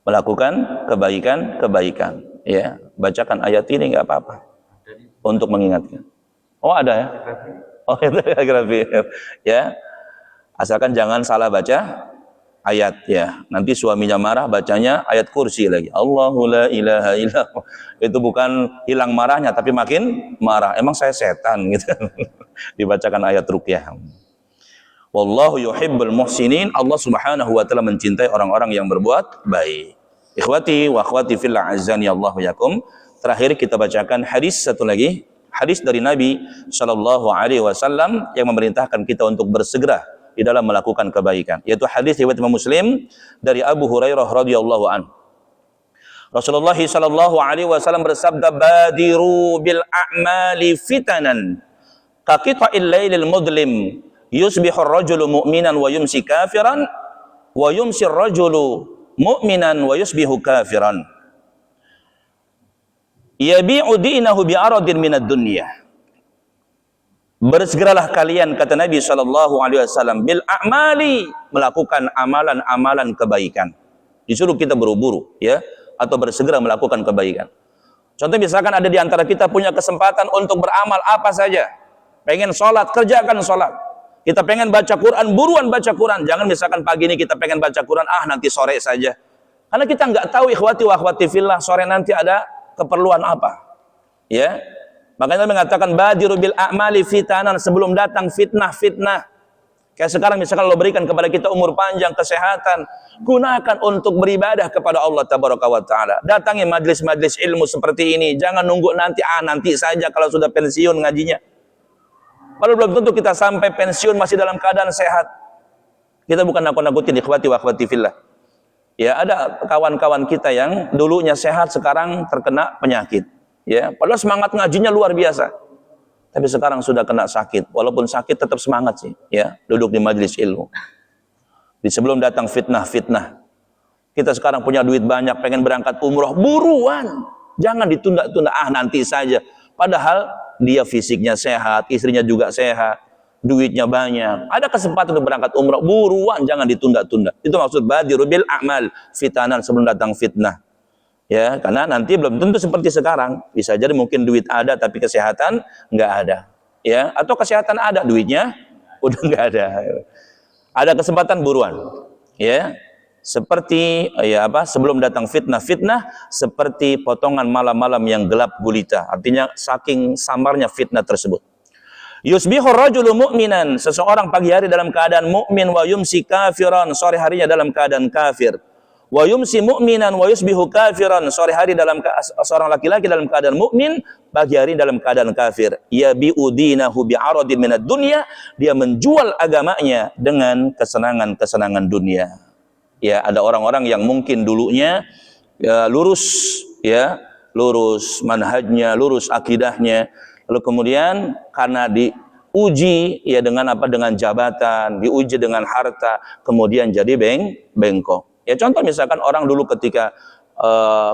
melakukan kebaikan. Ya, bacakan ayat ini enggak apa-apa. Untuk mengingatkan. Oh, ada ya? Oh, itu grafik. Ya. Asalkan jangan salah baca ayat ya. Nanti suaminya marah bacanya ayat kursi lagi. Allahu la ilaha illallah. Itu bukan hilang marahnya tapi makin marah. Emang saya setan gitu. Dibacakan ayat ruqyah. Wallahu yuhibbul muhsinin. Allah Subhanahu wa taala mencintai orang-orang yang berbuat baik. Ikhwati wa akhwati fillah azani Allah yakum. Terakhir kita bacakan hadis satu lagi. Hadis dari Nabi sallallahu alaihi wasallam yang memerintahkan kita untuk bersegera di dalam melakukan kebaikan, yaitu hadis riwayat Imam Muslim dari Abu Hurairah radhiyallahu anhu. Rasulullah sallallahu alaihi wasallam bersabda, "Badiru bil a'mali fitanan ka qita'il lailil mudlim, yusbihu ar-rajulu mu'minan wa yumsi kafiran, wa yumsi ar-rajulu mu'minan wa yusbihu kafiran. Yabi'u dinahu bi'aradin minad dunya." Bersegeralah kalian, kata Nabi SAW, bil a'mali, melakukan amalan-amalan kebaikan. Disuruh kita buru-buru, ya, atau bersegera melakukan kebaikan. Contoh misalkan ada di antara kita punya kesempatan untuk beramal apa saja. Pengen sholat, kerjakan sholat. Kita pengen baca Quran, buruan baca Quran. Jangan misalkan pagi ini kita pengen baca Quran, nanti sore saja. Karena kita nggak tahu ikhwati wa akhwati fillah, sore nanti ada keperluan apa. Ya. Makanya mengatakan badiru bil a'mali fitanan, sebelum datang fitnah-fitnah. Kayak sekarang misalkan Allah berikan kepada kita umur panjang, kesehatan, gunakan untuk beribadah kepada Allah tabaraka wa taala. Datangi majlis-majlis ilmu seperti ini, jangan nunggu nanti saja kalau sudah pensiun ngajinya. Padahal belum tentu kita sampai pensiun masih dalam keadaan sehat. Kita bukan nakut-nakutin ikhwati wa akhwati fillah. Ya, ada kawan-kawan kita yang dulunya sehat sekarang terkena penyakit. Ya, padahal semangat ngajinya luar biasa. Tapi sekarang sudah kena sakit. Walaupun sakit tetap semangat sih, ya, duduk di majelis ilmu. Di sebelum datang fitnah-fitnah. Kita sekarang punya duit banyak, pengen berangkat umroh, buruan. Jangan ditunda-tunda, nanti saja. Padahal dia fisiknya sehat, istrinya juga sehat, duitnya banyak. Ada kesempatan untuk berangkat umroh, buruan, jangan ditunda-tunda. Itu maksud badiru bil a'mal fitanan, sebelum datang fitnah. Ya, karena nanti belum tentu seperti sekarang. Bisa jadi mungkin duit ada tapi kesehatan nggak ada. Ya, atau kesehatan ada, duitnya udah nggak ada. Ada kesempatan buruan. Ya, seperti sebelum datang fitnah seperti potongan malam-malam yang gelap gulita. Artinya saking samarnya fitnah tersebut. Yusbihu rajulu mu'minan, seseorang pagi hari dalam keadaan mukmin, wa yumsi kafiran, sore harinya dalam keadaan kafir. Wa yumsi mu'minan wa yusbihu kafiran, sore hari seorang laki-laki dalam keadaan mukmin, pagi hari dalam keadaan kafir. Yabi'u dinahu bi'aradin minad dunya, dia menjual agamanya dengan kesenangan-kesenangan dunia. Ya, ada orang-orang yang mungkin dulunya lurus manhajnya, lurus akidahnya, lalu kemudian karena diuji dengan jabatan, diuji dengan harta, kemudian jadi bengkok. Ya, contoh misalkan orang dulu ketika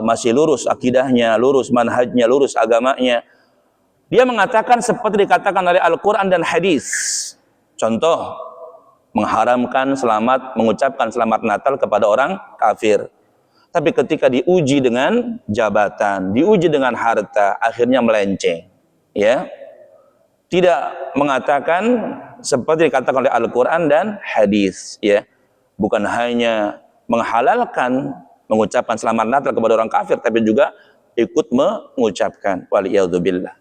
masih lurus akidahnya, lurus manhajnya, lurus agamanya, dia mengatakan seperti dikatakan oleh Al-Quran dan hadis. Contoh, mengharamkan mengucapkan selamat Natal kepada orang kafir. Tapi ketika diuji dengan jabatan, diuji dengan harta, akhirnya melenceng. Ya, tidak mengatakan seperti dikatakan oleh Al-Quran dan hadis. Ya, bukan hanya menghalalkan mengucapkan selamat Natal kepada orang kafir, tapi juga ikut mengucapkan waliyadzubillah.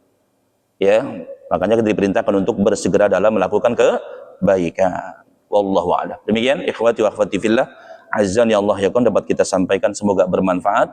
Ya, makanya kita diperintahkan untuk bersegera dalam melakukan kebaikan. Wallahu a'lam. Demikian ikhwati wa akhwati fillah, azzani Allah yakum, dapat kita sampaikan, semoga bermanfaat.